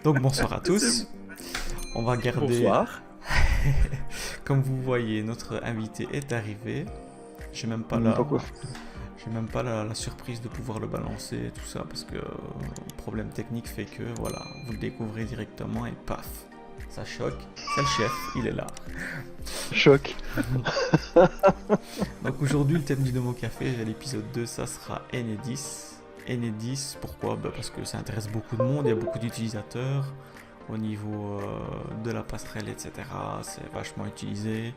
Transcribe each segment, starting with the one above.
Donc bonsoir à tous. On va garder, Bonsoir. comme vous voyez, notre invité est arrivé. J'ai même pas Même la, pas quoi. j'ai même pas la surprise de pouvoir le balancer et tout ça parce que problème technique fait que voilà, vous le découvrez directement et paf, ça choque. C'est le chef, il est là. Choc. Donc aujourd'hui, le thème du Domo Café, l'épisode 2, ça sera Enedis. Enedis, pourquoi? Parce que ça intéresse beaucoup de monde, il y a beaucoup d'utilisateurs. Au niveau de la passerelle, etc., c'est vachement utilisé.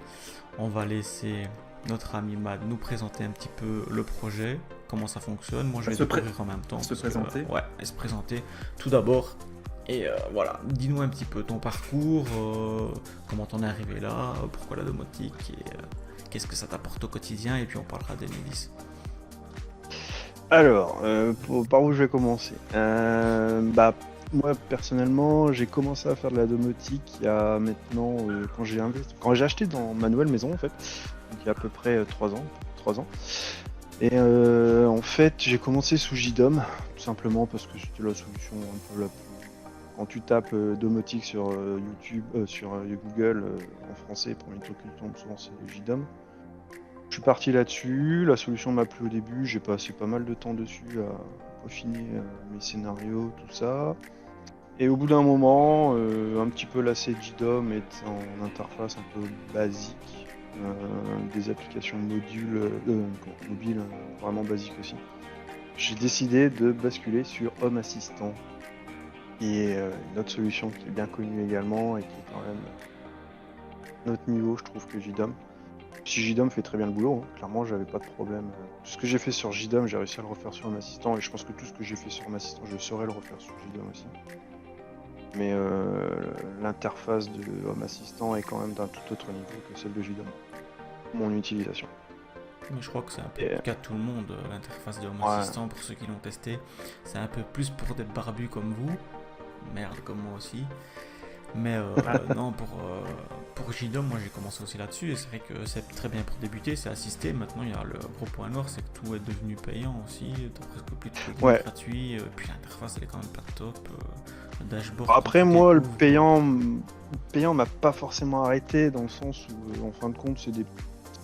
On va laisser notre ami Mad nous présenter un petit peu le projet, comment ça fonctionne. Moi, je vais découvrir en même temps. Se présenter. Ouais, et se présenter tout d'abord. Et voilà, dis-nous un petit peu ton parcours, comment t'en es arrivé là, pourquoi la domotique, et qu'est-ce que ça t'apporte au quotidien, et puis on parlera d'Enedis. Alors, par où je vais commencer? Moi personnellement, j'ai commencé à faire de la domotique il y a maintenant, quand j'ai acheté dans ma nouvelle maison en fait, donc il y a à peu près 3 ans, 3 ans. Et en fait, j'ai commencé sous JDOM, tout simplement parce que c'était la solution un peu la plus. Quand tu tapes domotique sur YouTube, sur Google en français, premier truc qui tombe souvent c'est JDOM. Je suis parti là-dessus, la solution m'a plu au début, j'ai passé pas mal de temps dessus à peaufiner mes scénarios, tout ça. Et au bout d'un moment, un petit peu lassé de JDOM et en interface un peu basique, des applications mobiles vraiment basiques aussi. J'ai décidé de basculer sur Home Assistant, qui est une autre solution qui est bien connue également et qui est quand même à un autre niveau, je trouve, que JDOM. Si JDOM fait très bien le boulot, hein. Clairement j'avais pas de problème. Tout ce que j'ai fait sur JDOM, j'ai réussi à le refaire sur Home Assistant, et je pense que tout ce que j'ai fait sur Home Assistant, je saurais le refaire sur JDOM aussi. Mais l'interface de Home Assistant est quand même d'un tout autre niveau que celle de JDOM. Mon utilisation. Mais je crois que c'est un peu le cas de tout le monde, l'interface de Home Assistant, pour ceux qui l'ont testé. C'est un peu plus pour des barbus comme vous, merde comme moi aussi. Mais non, pour JDOM, moi j'ai commencé aussi là-dessus, et c'est vrai que c'est très bien pour débuter, c'est assisté. Maintenant, il y a le gros point noir, c'est que tout est devenu payant aussi, t'as presque plus de plugins gratuits, puis l'interface elle est quand même pas top, le dashboard. Après, moi, le payant m'a pas forcément arrêté, dans le sens où, en fin de compte, c'est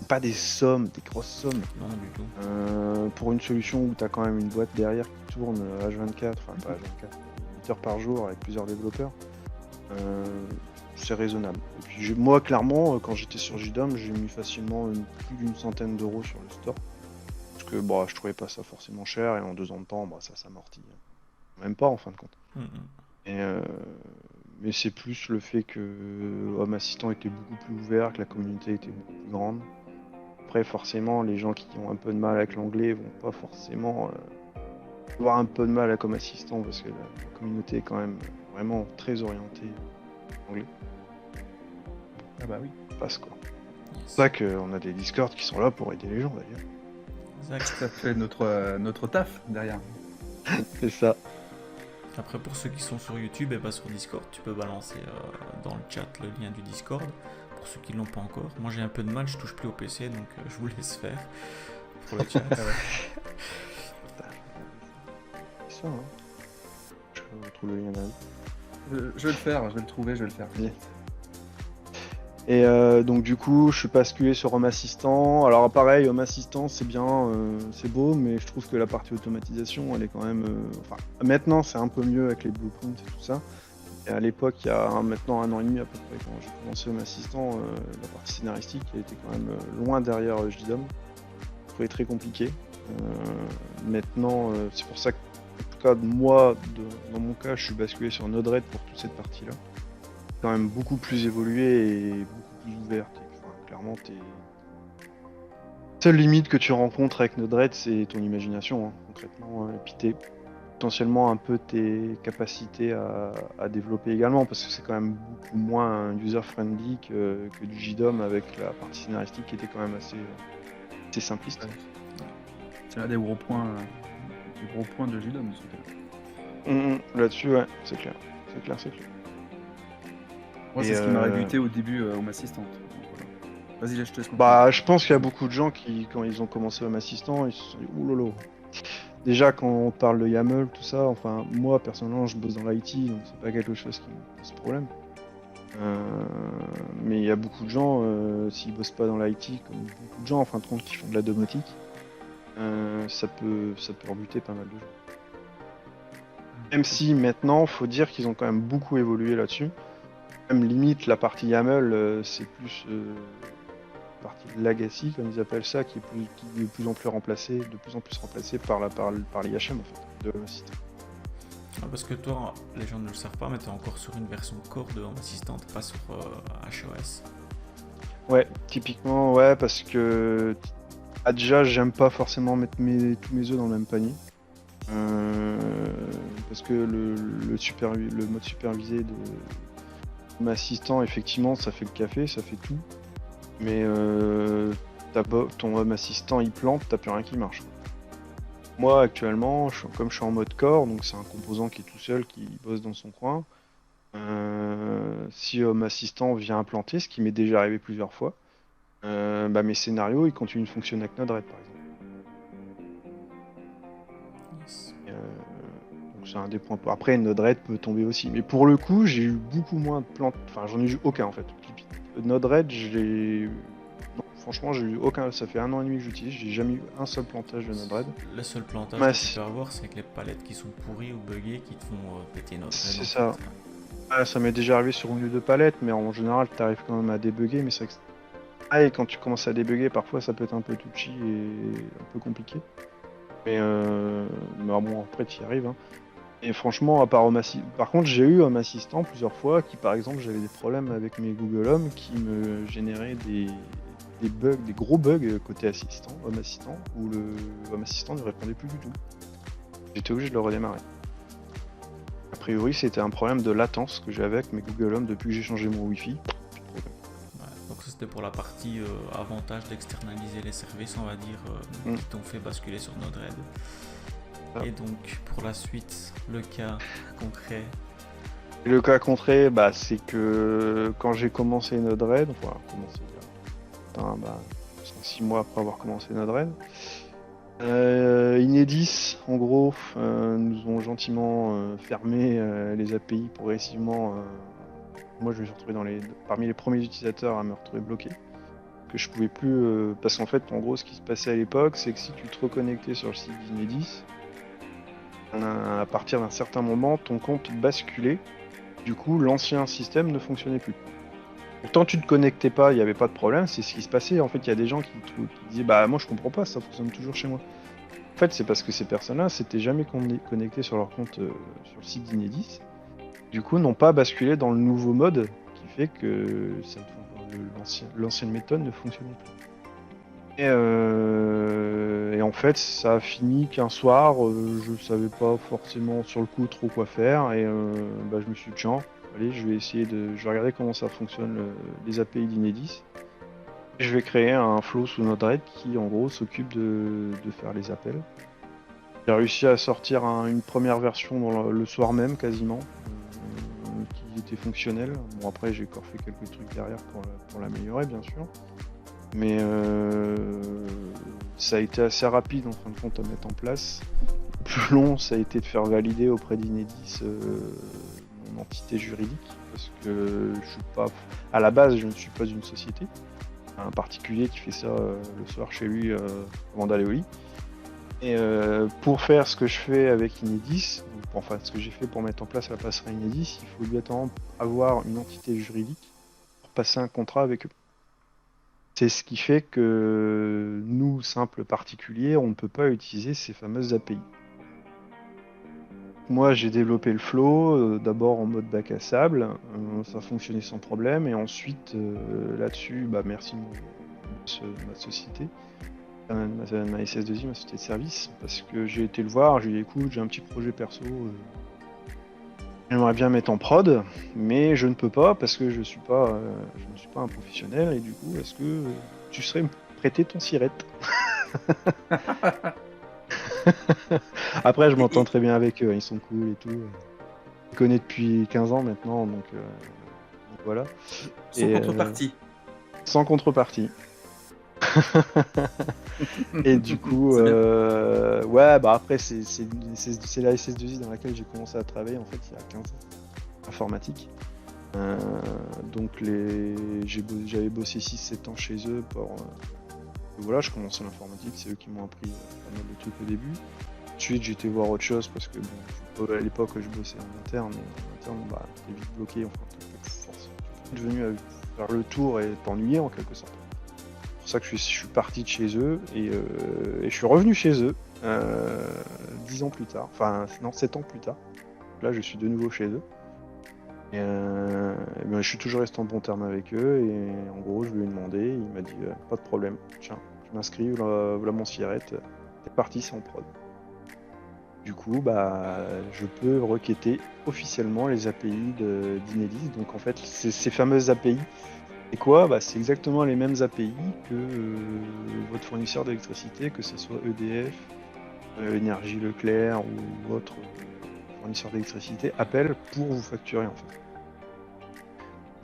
pas des sommes, des grosses sommes. Non, du tout. Pour une solution où t'as quand même une boîte derrière qui tourne H24, enfin pas H24, 8 heures par jour avec plusieurs développeurs. C'est raisonnable. Et puis moi clairement quand j'étais sur JDOM, j'ai mis facilement plus d'une centaine d'euros sur le store. Parce que je trouvais pas ça forcément cher, et en 2 ans de temps ça s'amortit. Même pas en fin de compte. Mais c'est plus le fait que Home Assistant était beaucoup plus ouvert, que la communauté était beaucoup plus grande. Après forcément les gens qui ont un peu de mal avec l'anglais vont pas forcément avoir un peu de mal avec Home Assistant, parce que la communauté est quand même vraiment très orientée anglais. Ah bah oui. Passe quoi. C'est pour ça qu'on a des Discord qui sont là pour aider les gens d'ailleurs. Ça fait notre taf derrière. C'est ça. Après, pour ceux qui sont sur YouTube et pas sur Discord, tu peux balancer dans le chat le lien du Discord. Pour ceux qui l'ont pas encore. Moi j'ai un peu de mal, je touche plus au PC, donc je vous laisse faire pour le chat. C'est ça, hein. Je retrouve le lien là. Je vais le faire, je vais le trouver, je vais le faire. Bien. Et donc du coup, je suis basculé sur Home Assistant. Alors pareil, Home Assistant, c'est bien, c'est beau, mais je trouve que la partie automatisation, elle est quand même. Maintenant, c'est un peu mieux avec les blueprints et tout ça. Et à l'époque, il y a maintenant 1 an et demi à peu près, quand j'ai commencé Home Assistant, la partie scénaristique, elle était quand même loin derrière JDOM. Je trouvais très compliqué. Maintenant, c'est pour ça que, en tout cas, moi, dans mon cas, je suis basculé sur Node-RED pour toute cette partie-là. Quand même beaucoup plus évolué et beaucoup plus ouverte. Clairement, seule limite que tu rencontres avec Node-RED, c'est ton imagination, hein, concrètement, et puis potentiellement un peu tes capacités à développer également, parce que c'est quand même beaucoup moins user-friendly que du JDOM, avec la partie scénaristique qui était quand même assez simpliste. Ouais. C'est l'un des gros points de JDOM. Là-dessus, ouais, c'est clair. Moi, c'est ce qui m'a rébuté au début Home Assistant. Vas-y, là, je te laisse. Je pense qu'il y a beaucoup de gens qui, quand ils ont commencé Home Assistant, ils se sont dit oulolo, Déjà, quand on parle de YAML, tout ça, enfin, moi, personnellement, je bosse dans l'IT, donc c'est pas quelque chose qui me pose problème. Mais il y a beaucoup de gens, s'ils bossent pas dans l'IT, comme beaucoup de gens, en fin de compte, qui font de la domotique, ça peut rebuter pas mal de gens. Même si, maintenant, faut dire qu'ils ont quand même beaucoup évolué là-dessus. Même limite, la partie YAML, c'est plus... partie legacy, comme ils appellent ça, qui est de plus en plus remplacée par l'IHM en fait, de Home Assistant. Parce que toi, les gens ne le savent pas, mais tu es encore sur une version core de Home Assistant, pas sur HOS. Ouais, typiquement, ouais, parce que déjà, j'aime pas forcément mettre tous mes œufs dans le même panier. Parce que le mode supervisé de Home Assistant, effectivement, ça fait le café, ça fait tout. Mais ton Home Assistant il plante, t'as plus rien qui marche. Moi actuellement, comme je suis en mode core, donc c'est un composant qui est tout seul, qui bosse dans son coin. Si Home Assistant vient implanter, ce qui m'est déjà arrivé plusieurs fois, mes scénarios ils continuent de fonctionner avec Node-RED par exemple. Yes. Donc c'est un des points. Après Node-RED peut tomber aussi, mais pour le coup j'ai eu beaucoup moins de plantes. Enfin j'en ai eu aucun en fait. Node-RED, franchement, j'ai eu aucun. Ça fait 1 an et demi que j'utilise, j'ai jamais eu un seul plantage de Node-RED. Le seul plantage que tu peux avoir, c'est avec les palettes qui sont pourries ou buggées qui te font péter Node-RED. C'est ça. Ah, ça m'est déjà arrivé sur une ou deux palettes, mais en général, tu arrives quand même à débugger. Mais c'est vrai que... et quand tu commences à débugger, parfois ça peut être un peu touchy et un peu compliqué. Mais bon, après, tu y arrives. Hein. Et franchement, à part par contre, j'ai eu Home Assistant plusieurs fois qui, par exemple, j'avais des problèmes avec mes Google Home qui me généraient des bugs, des gros bugs côté Home Assistant, où le Home Assistant ne répondait plus du tout. J'étais obligé de le redémarrer. A priori, c'était un problème de latence que j'avais avec mes Google Home depuis que j'ai changé mon Wi-Fi. Donc c'était pour la partie avantage d'externaliser les services, on va dire, qui t'ont fait basculer sur Node-RED. Et donc, pour la suite, le cas concret. Le cas concret, c'est que quand j'ai commencé Node-RED, 6 mois après avoir commencé Node-RED, Enedis, en gros, nous ont gentiment fermé les API progressivement. Moi, je me suis retrouvé parmi les premiers utilisateurs à me retrouver bloqué. Que je pouvais plus, parce qu'en fait, en gros, ce qui se passait à l'époque, c'est que si tu te reconnectais sur le site d'Enedis, à partir d'un certain moment, ton compte basculait. Du coup, l'ancien système ne fonctionnait plus. Pourtant, tu te connectais pas, il n'y avait pas de problème, c'est ce qui se passait. En fait, il y a des gens qui disaient moi je comprends pas, ça fonctionne toujours chez moi. En fait, c'est parce que ces personnes-là s'étaient jamais connectées sur leur compte sur le site d'Enedis. Du coup, n'ont pas basculé dans le nouveau mode qui fait que l'ancienne méthode ne fonctionnait plus. Et en fait, ça a fini qu'un soir, je savais pas forcément sur le coup trop quoi faire, et je me suis dit tiens, allez, je vais regarder comment ça fonctionne les API d'Enedis. Je vais créer un flow sous Node-RED qui en gros s'occupe de faire les appels. J'ai réussi à sortir une première version le soir même quasiment, qui était fonctionnelle. Bon après j'ai encore fait quelques trucs derrière pour l'améliorer bien sûr. Mais ça a été assez rapide en fin de compte à mettre en place. Le plus long, ça a été de faire valider auprès d'Enedis mon entité juridique, parce que je suis pas, à la base, je ne suis pas une société. Un particulier qui fait ça le soir chez lui avant d'aller au lit. Et pour faire ce que je fais avec Enedis, enfin ce que j'ai fait pour mettre en place la passerelle Enedis, il faut obligatoirement avoir une entité juridique pour passer un contrat avec eux. C'est ce qui fait que nous, simples particuliers, on ne peut pas utiliser ces fameuses API. Moi, j'ai développé le flow, d'abord en mode bac à sable, ça fonctionnait sans problème, et ensuite, là-dessus, merci ma société, ma SS2I, ma société de service, parce que j'ai été le voir, j'ai dit écoute, j'ai un petit projet perso, j'aimerais bien mettre en prod, mais je ne peux pas parce que je ne suis pas un professionnel, et du coup, est-ce que tu serais me prêter ton sirette? Après, je m'entends très bien avec eux, ils sont cool et tout. Je les connais depuis 15 ans maintenant, donc voilà. Sans contrepartie. Sans contrepartie. Et du coup, ouais, bah après, c'est la SS2I dans laquelle j'ai commencé à travailler en fait il y a 15 ans, informatique. Donc j'avais bossé 6-7 ans chez eux pour. Voilà, je commençais l'informatique, c'est eux qui m'ont appris pas mal de trucs au début. Ensuite, j'étais voir autre chose parce que bon, à l'époque, je bossais en interne, et en interne, bah, t'es vite bloqué, enfin, t'es forcément devenu à faire le tour et t'ennuyer en quelque sorte. C'est pour ça que je suis parti de chez eux et je suis revenu chez eux 10 ans plus tard, enfin non 7 ans plus tard. Là, je suis de nouveau chez eux. Et ben, je suis toujours resté en bon terme avec eux et en gros, je lui ai demandé, il m'a dit pas de problème, tiens, je m'inscris, voilà mon cigarette, c'est parti, c'est en prod. Du coup, bah, je peux requêter officiellement les API d'Inelis. Donc en fait, ces fameuses API, c'est quoi? Bah, c'est exactement les mêmes API que votre fournisseur d'électricité, que ce soit EDF, Énergie Leclerc ou autre fournisseur d'électricité, appelle pour vous facturer en fait.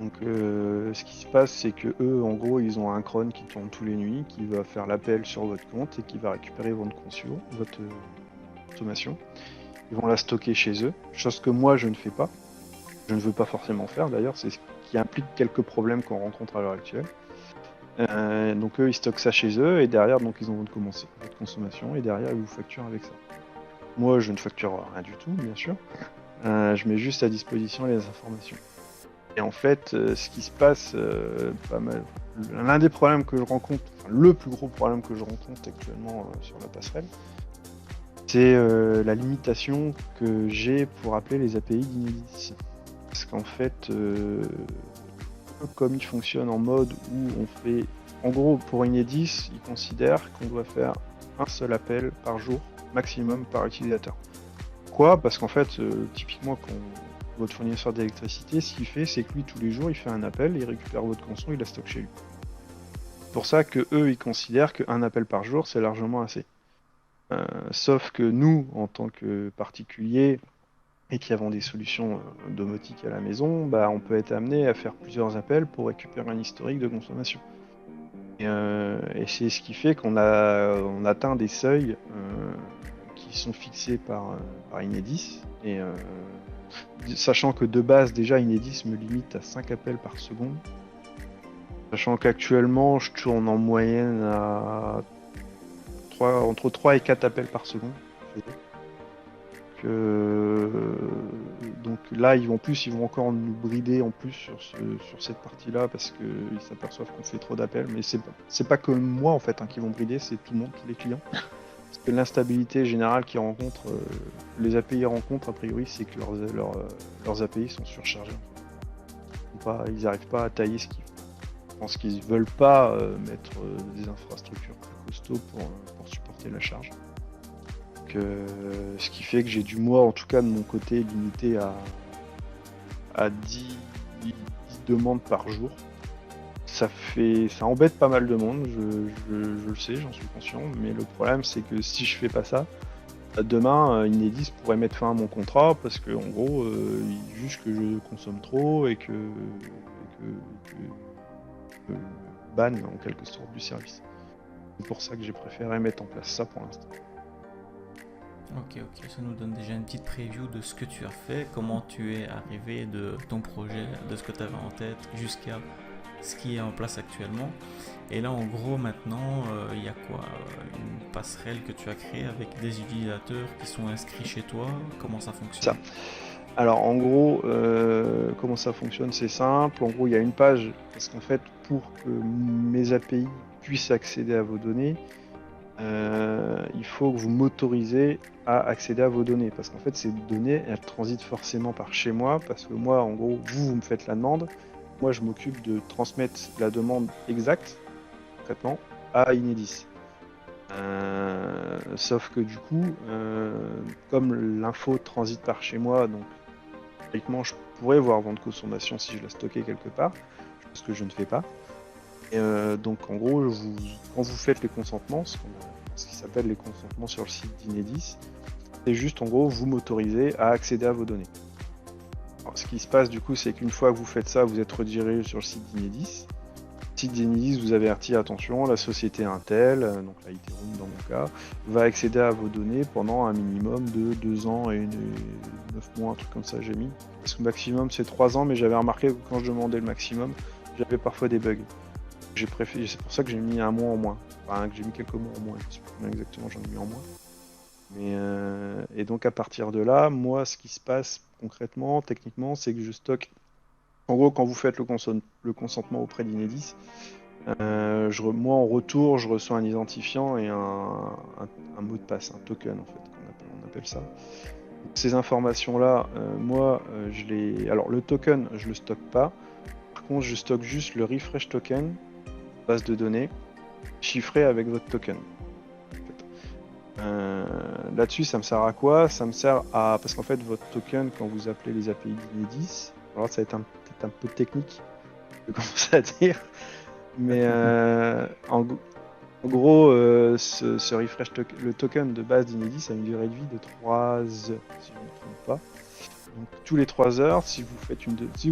Donc ce qui se passe, c'est que eux, en gros, ils ont un cron qui tourne tous les nuits, qui va faire l'appel sur votre compte et qui va récupérer votre consommation. Ils vont la stocker chez eux, chose que moi je ne fais pas. Je ne veux pas forcément faire d'ailleurs, c'est ce qui implique quelques problèmes qu'on rencontre à l'heure actuelle. Donc eux ils stockent ça chez eux et derrière donc ils ont votre consommation et derrière ils vous facturent avec ça. Moi je ne facture rien du tout bien sûr, je mets juste à disposition les informations. Et en fait ce qui se passe pas mal, l'un des problèmes que je rencontre, enfin, le plus gros problème que je rencontre actuellement sur la passerelle, c'est la limitation que j'ai pour appeler les API d'Inelis. Parce qu'en fait, comme il fonctionne en mode où on fait... En gros, pour Enedis, il considère qu'on doit faire un seul appel par jour, maximum par utilisateur. Pourquoi? Parce qu'en fait, typiquement, quand votre fournisseur d'électricité, ce qu'il fait, c'est que lui, tous les jours, il fait un appel, il récupère votre conso, il la stocke chez lui. C'est pour ça que eux, ils considèrent qu'un appel par jour, c'est largement assez. Sauf que nous, en tant que particuliers, et qui avons des solutions domotiques à la maison, bah, on peut être amené à faire plusieurs appels pour récupérer un historique de consommation. Et c'est ce qui fait qu'on atteint des seuils qui sont fixés par Enedis. Et sachant que de base, déjà, Enedis me limite à 5 appels par seconde. Sachant qu'actuellement, je tourne en moyenne à entre 3 et 4 appels par seconde. Donc là, ils vont encore nous brider en plus sur cette partie-là parce qu'ils s'aperçoivent qu'on fait trop d'appels. Mais c'est pas que moi en fait qui vont brider, c'est tout le monde, tous les clients. Parce que l'instabilité générale qu'ils rencontrent, les API rencontrent a priori, c'est que leurs API sont surchargés. Ils n'arrivent pas à tailler ce qu'ils font. Je pense qu'ils veulent pas mettre des infrastructures très costauds pour supporter la charge. Ce qui fait que j'ai dû, moi en tout cas de mon côté, limiter à 10 demandes par jour. Ça embête pas mal de monde, je le sais, j'en suis conscient, mais le problème c'est que si je fais pas ça, demain Enedis pourrait mettre fin à mon contrat parce que en gros ils jugent que je consomme trop et que banne en quelque sorte du service. C'est pour ça que j'ai préféré mettre en place ça pour l'instant. Ok, ça nous donne déjà une petite preview de ce que tu as fait, comment tu es arrivé de ton projet, de ce que tu avais en tête jusqu'à ce qui est en place actuellement. Et là en gros maintenant, il y a quoi? Une passerelle que tu as créée avec des utilisateurs qui sont inscrits chez toi, comment ça fonctionne? Ça. Alors en gros, comment ça fonctionne? C'est simple, en gros il y a une page, parce qu'en fait pour que mes API puissent accéder à vos données, il faut que vous m'autorisez à accéder à vos données parce qu'en fait ces données elles transitent forcément par chez moi parce que moi en gros vous me faites la demande, moi je m'occupe de transmettre la demande exacte concrètement à Enedis. Sauf que du coup comme l'info transite par chez moi, donc théoriquement je pourrais voir votre consommation si je la stockais quelque part, ce que je ne fais pas. Et donc en gros, quand vous faites les consentements, ce qui s'appelle les consentements sur le site d'Enedis, c'est juste en gros vous m'autorisez à accéder à vos données. Alors, ce qui se passe du coup, c'est qu'une fois que vous faites ça, vous êtes redirigé sur le site d'Enedis. site d'Enedis vous avertit, attention, la société Intel, donc la Iterum dans mon cas, va accéder à vos données pendant un minimum de 2 ans et 9 mois, un truc comme ça j'ai mis. Parce que le maximum c'est 3 ans, mais j'avais remarqué que quand je demandais le maximum, j'avais parfois des bugs. C'est pour ça que j'ai mis un mois en moins. Enfin, que j'ai mis quelques mois en moins, je sais plus combien exactement j'en ai mis en moins. Et donc à partir de là, moi ce qui se passe concrètement, techniquement, c'est que je stocke. En gros, quand vous faites le consentement auprès d'Enedis, moi en retour, je reçois un identifiant et un mot de passe, un token en fait, on appelle ça. Donc, ces informations-là, Alors le token, je le stocke pas. Par contre, je stocke juste le refresh token, base de données, chiffré avec votre token. Là-dessus, ça me sert à quoi? Ça me sert à... Parce qu'en fait, votre token, quand vous appelez les API d'Enedis, alors ça va être peut-être un peu technique, je vais commencer à dire, mais en gros, ce refresh le token de base d'Enedis a une durée de vie de 3 heures, si je ne me trompe pas. Donc tous les 3 heures, si vous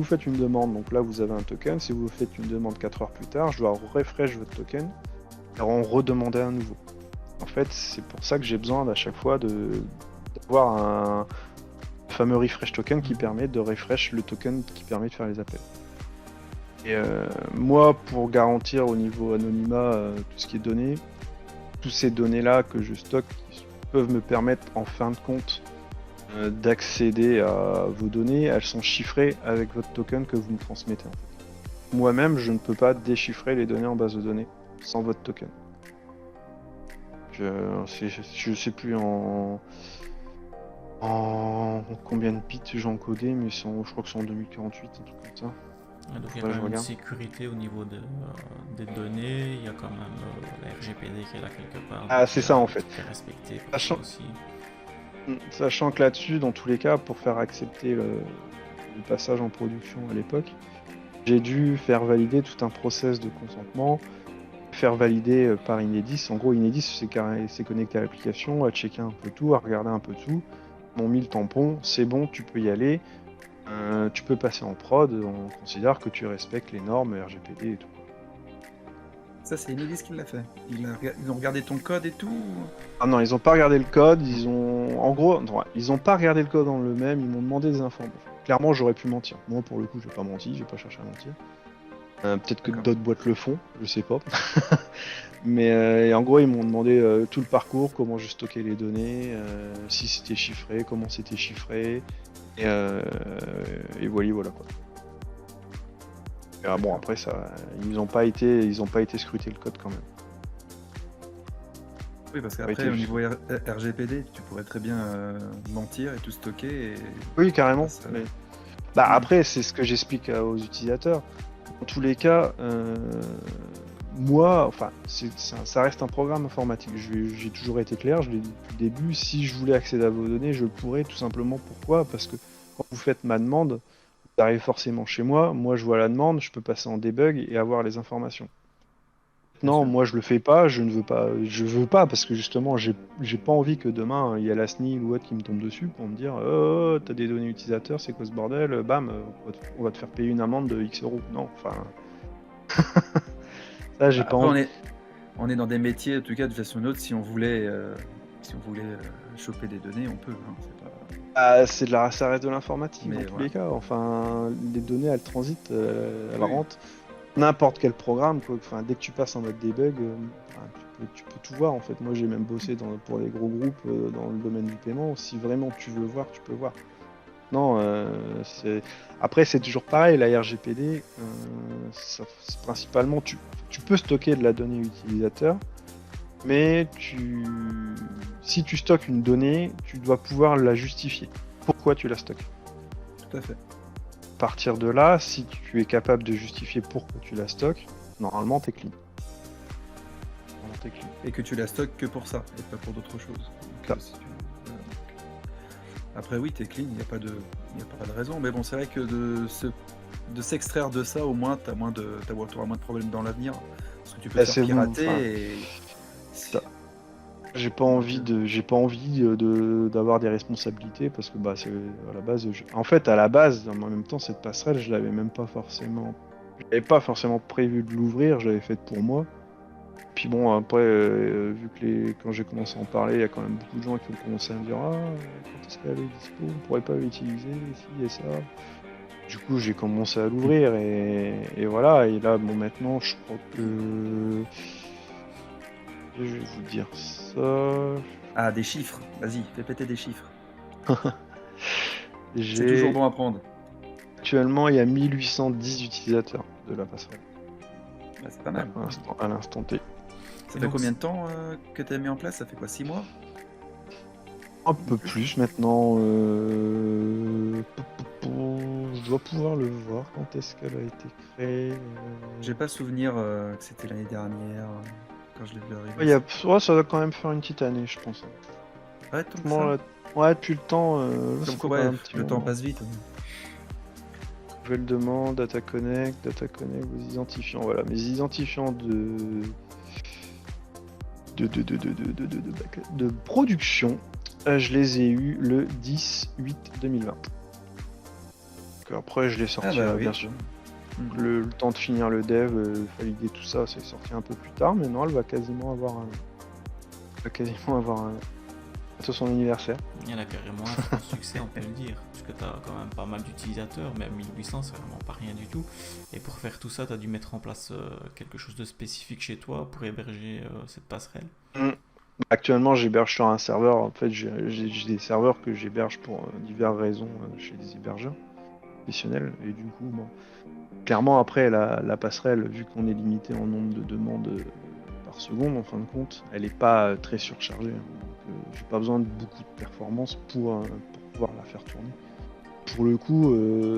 faites une demande, donc là vous avez un token, si vous faites une demande 4 heures plus tard, je dois refresh votre token et en redemander un nouveau. En fait, c'est pour ça que j'ai besoin à chaque fois d'avoir un fameux refresh token qui permet de refresh le token qui permet de faire les appels. Et moi, pour garantir au niveau anonymat tout ce qui est donné, toutes ces données-là que je stocke peuvent me permettre en fin de compte d'accéder à vos données. Elles sont chiffrées avec votre token que vous me transmettez. En fait. Moi-même, je ne peux pas déchiffrer les données en base de données sans votre token. Je sais plus en combien de bits j'ai encodé, mais je crois que c'est en 2048, un truc comme ça. Donc il y a quand même une sécurité au niveau des données, il y a quand même la RGPD qui est là quelque part. Ah, c'est ça en fait. Qui est respecté aussi. Sachant que là-dessus, dans tous les cas, pour faire accepter le passage en production à l'époque, j'ai dû faire valider tout un process de consentement, faire valider par Enedis. En gros, Enedis s'est connecté à l'application, a checké un peu tout, a regardé un peu tout, m'ont mis le tampon, c'est bon, tu peux y aller, tu peux passer en prod, on considère que tu respectes les normes RGPD et tout. Ça, c'est Enedis qui l'a fait. Ils ont regardé ton code et tout? Ah non, ils ont pas regardé le code, ils ont pas regardé le code en le même, ils m'ont demandé des infos. Clairement, j'aurais pu mentir. Moi, pour le coup, j'ai pas menti, j'ai pas cherché à mentir. Peut-être que d'autres boîtes le font, je sais pas. Mais en gros, ils m'ont demandé tout le parcours, comment je stockais les données, si c'était chiffré, comment c'était chiffré, et voilà quoi. Et, bon, après ça, ils ont pas été scruter le code quand même. Oui, parce qu'après, au niveau RGPD, tu pourrais très bien mentir et tout stocker. Oui, carrément. Mais... après, c'est ce que j'explique aux utilisateurs. Dans tous les cas, moi, enfin, ça reste un programme informatique. J'ai toujours été clair, je l'ai dit depuis le début. Si je voulais accéder à vos données, je le pourrais tout simplement. Pourquoi? Parce que quand vous faites ma demande, vous arrivez forcément chez moi. Moi, je vois la demande, je peux passer en debug et avoir les informations. Non, moi je le fais pas, je veux pas parce que justement j'ai pas envie que demain il y a la SNIL ou autre qui me tombe dessus pour me dire oh t'as des données utilisateurs, c'est quoi ce bordel, bam, on va te faire payer une amende de X euros. Non, enfin ça j'ai pas envie. On est dans des métiers en tout cas de façon ou d'une autre, si on voulait choper des données, on peut. Hein, ça reste de l'informatique dans tous les cas. Enfin les données elles transitent, elles rentrent. N'importe quel programme, quoi. Enfin, dès que tu passes en mode debug, tu peux tout voir en fait. Moi j'ai même bossé pour les gros groupes dans le domaine du paiement. Si vraiment tu veux voir, tu peux voir. Non, après c'est toujours pareil, la RGPD, c'est principalement tu peux stocker de la donnée utilisateur, mais si tu stockes une donnée, tu dois pouvoir la justifier. Pourquoi tu la stockes? Tout à fait. À partir de là, si tu es capable de justifier pourquoi tu la stockes, normalement t'es clean. Et que tu la stockes que pour ça, et pas pour d'autres choses. Après oui, t'es clean, il n'y a pas de raison. Mais bon, c'est vrai que de s'extraire de ça, au moins, t'auras moins de problèmes dans l'avenir. Parce que tu peux te faire pirater J'ai pas envie d'avoir des responsabilités parce que c'est à la base. En fait, à la base, en même temps, cette passerelle, je l'avais même pas forcément. j'avais pas forcément prévu de l'ouvrir, je l'avais faite pour moi. Puis bon, après, vu que quand j'ai commencé à en parler, il y a quand même beaucoup de gens qui ont commencé à me dire ah, quand est-ce qu'elle est dispo, on pourrait pas l'utiliser, ici et ça. Du coup, j'ai commencé à l'ouvrir et voilà. Et là, bon, maintenant, je crois que je vais vous dire ça. Ah, des chiffres. Vas-y, fais péter des chiffres. C'est toujours bon à prendre. Actuellement, il y a 1810 utilisateurs de la passerelle. Bah, c'est pas mal. À l'instant T. Ça fait combien de temps que tu as mis en place? Ça fait quoi, 6 mois? Un peu plus maintenant. Je dois pouvoir le voir. Quand est-ce qu'elle a été créée? J'ai pas souvenir que c'était l'année dernière quand je l'ai vu arriver. Ça doit quand même faire une petite année, je pense. Ouais, tant que ça. Ouais, depuis le temps. Comme quoi, ouais, le temps passe vite. Nouvelle demande, data connect, vos identifiants. Voilà, mes identifiants de production, je les ai eus le 10/8/2020. Donc après, je l'ai sorti, bien sûr. Le temps de finir le dev, valider tout ça, c'est sorti un peu plus tard, mais non, elle va quasiment avoir bientôt son anniversaire. Il y en a carrément un succès, on peut le dire, parce que tu as quand même pas mal d'utilisateurs, mais 1800 c'est vraiment pas rien du tout. Et pour faire tout ça, tu as dû mettre en place quelque chose de spécifique chez toi pour héberger cette passerelle. Actuellement, j'héberge sur un serveur. En fait, j'ai des serveurs que j'héberge pour diverses raisons chez des hébergeurs professionnels. Et du coup, bon, clairement, après, la passerelle, vu qu'on est limité en nombre de demandes par seconde, en fin de compte, elle n'est pas très surchargée. Donc, j'ai pas besoin de beaucoup de performance pour pouvoir la faire tourner. Pour le coup,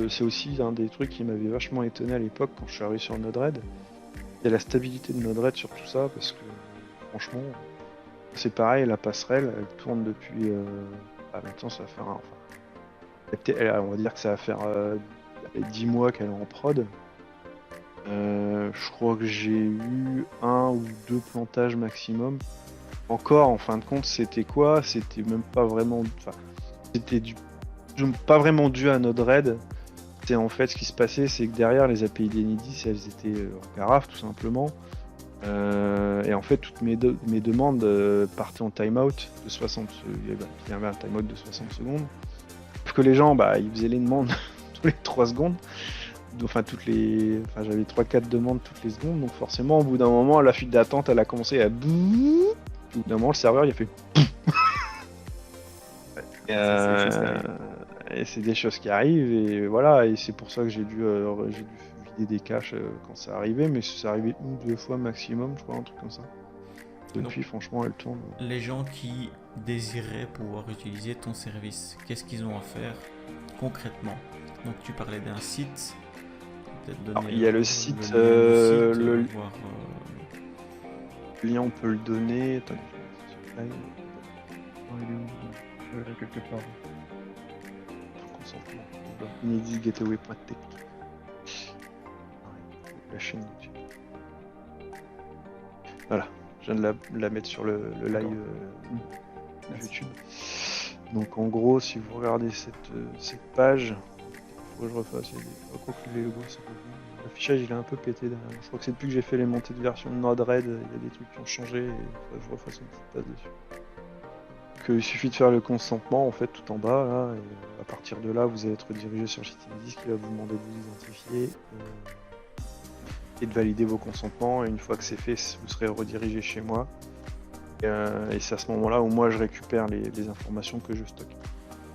c'est aussi un des trucs qui m'avait vachement étonné à l'époque quand je suis arrivé sur Node-RED. Il y a la stabilité de Node-RED sur tout ça, parce que franchement, c'est pareil, la passerelle, elle tourne depuis... maintenant, ça va faire... on va dire que ça va faire 10 mois qu'elle est en prod. Je crois que j'ai eu 1 ou 2 plantages maximum. Encore, en fin de compte, c'était quoi? C'était même pas vraiment... c'était pas vraiment dû à Node-RED. C'est en fait, ce qui se passait, c'est que derrière, les API d'Enedis, elles étaient en carafe, tout simplement. Et en fait, toutes mes demandes partaient en timeout de 60 il y avait un timeout de 60 secondes. Sauf que les gens, ils faisaient les demandes tous les 3 secondes. Enfin, j'avais 3-4 demandes toutes les secondes. Donc forcément, au bout d'un moment, la fuite d'attente, elle a commencé à bouh. Au bout d'un moment, le serveur, il a fait et c'est des choses qui arrivent. Et voilà, et c'est pour ça que j'ai dû vider des caches quand ça arrivait, mais c'est arrivé 1 ou 2 fois maximum, je crois, un truc comme ça. Depuis, franchement, elle tourne. Les gens qui désiraient pouvoir utiliser ton service, qu'est-ce qu'ils ont à faire concrètement? Donc tu parlais d'un site. Alors, il y a le site, le lien, on peut le donner. Attends, il est quelque part. Enedis Gateway.tech. La chaîne YouTube. Voilà, je viens de la mettre sur le live YouTube. Donc en gros, si vous regardez cette page, il faut que je refasse. Les logos, c'est pas bon. L'affichage il est un peu pété derrière. Je crois que c'est depuis que j'ai fait les montées de version de Node-RED, il y a des trucs qui ont changé et il faut que je refasse une petite passe dessus. Donc, il suffit de faire le consentement en fait tout en bas là, et à partir de là vous allez être redirigé sur Enedis qui va vous demander de vous identifier et de valider vos consentements, et une fois que c'est fait, vous serez redirigé chez moi. Et c'est à ce moment-là où moi je récupère les informations que je stocke,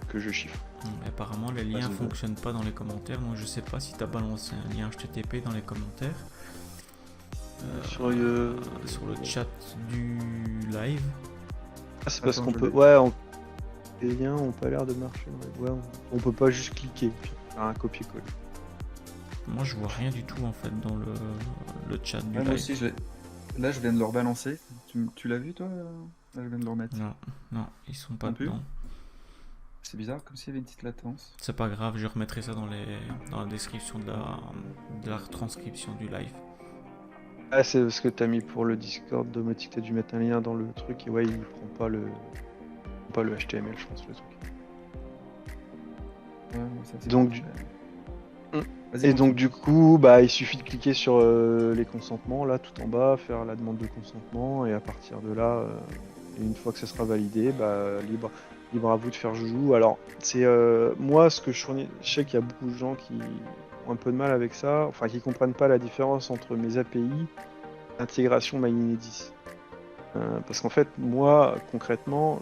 que je chiffre. Apparemment les liens fonctionnent pas dans les commentaires, donc je sais pas si tu as balancé un lien HTTP dans les commentaires. Sur le chat du live. Ah, c'est parce qu'on peut... Ouais, les liens ont pas l'air de marcher. Ouais, on peut pas juste cliquer, puis faire un copier-coller. Moi je vois rien du tout en fait dans le chat du live. Moi aussi, là je viens de leur balancer. Tu l'as vu toi? Là je viens de leur mettre. Non, ils sont pas dedans. C'est bizarre, comme s'il y avait une petite latence. C'est pas grave, je remettrai ça dans la description de la retranscription du live. Ah, c'est parce que t'as mis pour le Discord domotique, t'as dû mettre un lien dans le truc et ouais, il prend pas le HTML, je pense, le truc. Ouais, ça, donc Et donc du coup, il suffit de cliquer sur les consentements, là, tout en bas, faire la demande de consentement, et à partir de là, une fois que ça sera validé, libre à vous de faire joujou. Alors, c'est moi, ce que je fournis, je sais qu'il y a beaucoup de gens qui ont un peu de mal avec ça, enfin, qui comprennent pas la différence entre mes API et l'intégration MyInedis. Parce qu'en fait, moi, concrètement,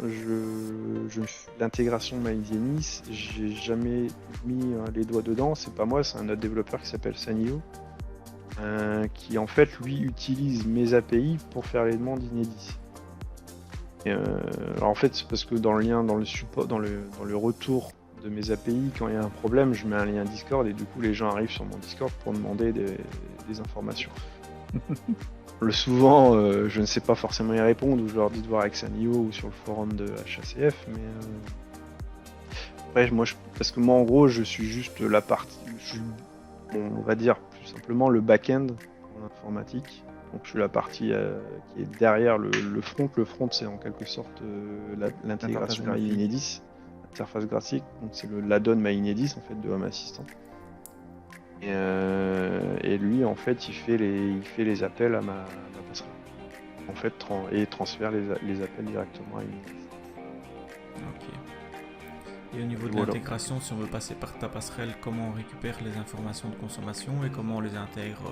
l'intégration MyInedis, j'ai jamais mis les doigts dedans. C'est pas moi, c'est un autre développeur qui s'appelle Sanio, qui en fait, lui, utilise mes API pour faire les demandes Inedis. Alors en fait, c'est parce que dans le lien, dans le support, dans le retour de mes API, quand il y a un problème, je mets un lien Discord et du coup, les gens arrivent sur mon Discord pour demander des informations. Souvent, je ne sais pas forcément y répondre, ou je leur dis de voir avec Sanio ou sur le forum de HACF, mais après, parce que moi, en gros, je suis juste la partie, on va dire plus simplement le back-end en informatique. Donc, je suis la partie qui est derrière le front. Le front, c'est en quelque sorte l'intégration MyInedis, l'interface graphique. Donc, c'est l'add-on MyInedis en fait de Home Assistant. Et lui, en fait, il fait les appels à ma passerelle. En fait, et transfère les appels directement à Inedis. Ok. Et au niveau de l'intégration, si on veut passer par ta passerelle, comment on récupère les informations de consommation et comment on les intègre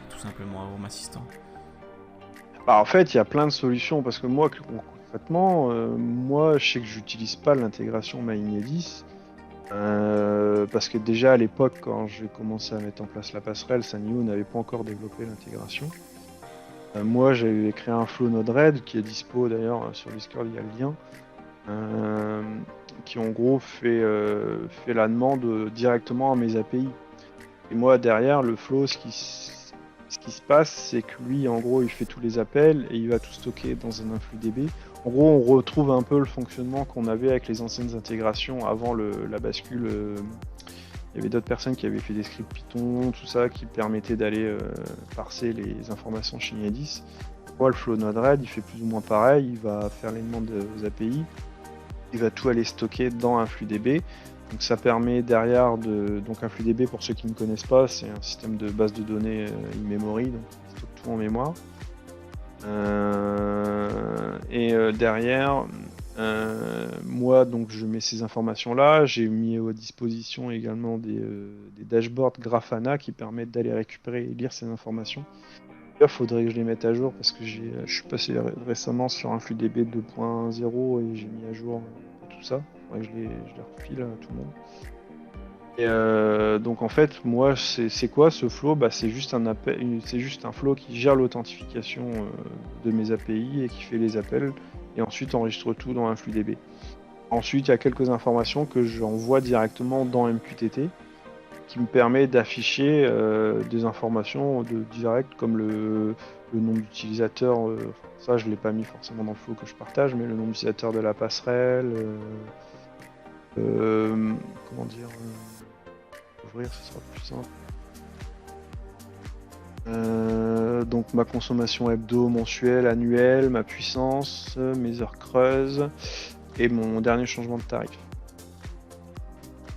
tout simplement à Home Assistant? En fait, il y a plein de solutions parce que moi, concrètement, je sais que j'utilise pas l'intégration MyInedis. Parce que déjà à l'époque, quand j'ai commencé à mettre en place la passerelle, Sanyo n'avait pas encore développé l'intégration. Moi, j'avais créé un flow Node-RED qui est dispo d'ailleurs sur Discord, il y a le lien, qui en gros fait la demande directement à mes API. Et moi, derrière, le flow, ce qui se passe, c'est que lui, en gros, il fait tous les appels et il va tout stocker dans un influx DB. En gros, on retrouve un peu le fonctionnement qu'on avait avec les anciennes intégrations avant la bascule. Il y avait d'autres personnes qui avaient fait des scripts Python, tout ça, qui permettaient d'aller parser les informations chez Inedis. Moi, le flow Node-RED, il fait plus ou moins pareil. Il va faire les demandes aux API. Il va tout aller stocker dans un flux DB. Donc ça permet derrière donc un flux DB, pour ceux qui ne connaissent pas, c'est un système de base de données in-memory, donc il stocke tout en mémoire. Derrière, moi donc je mets ces informations là, j'ai mis à disposition également des dashboards Grafana qui permettent d'aller récupérer et lire ces informations. Il faudrait que je les mette à jour parce que je suis passé récemment sur un flux DB 2.0 et j'ai mis à jour tout ça. Ouais, je les refile à tout le monde. Et donc en fait, moi, c'est quoi ce flow? C'est juste un flow qui gère l'authentification de mes API et qui fait les appels et ensuite enregistre tout dans un flux DB. Ensuite, il y a quelques informations que j'envoie directement dans MQTT qui me permet d'afficher des informations direct comme le nom d'utilisateur. Ça, je l'ai pas mis forcément dans le flow que je partage, mais le nom d'utilisateur de la passerelle. Comment dire, ouvrir, ce sera plus simple. Donc ma consommation hebdo, mensuelle, annuelle, ma puissance, mes heures creuses et mon dernier changement de tarif.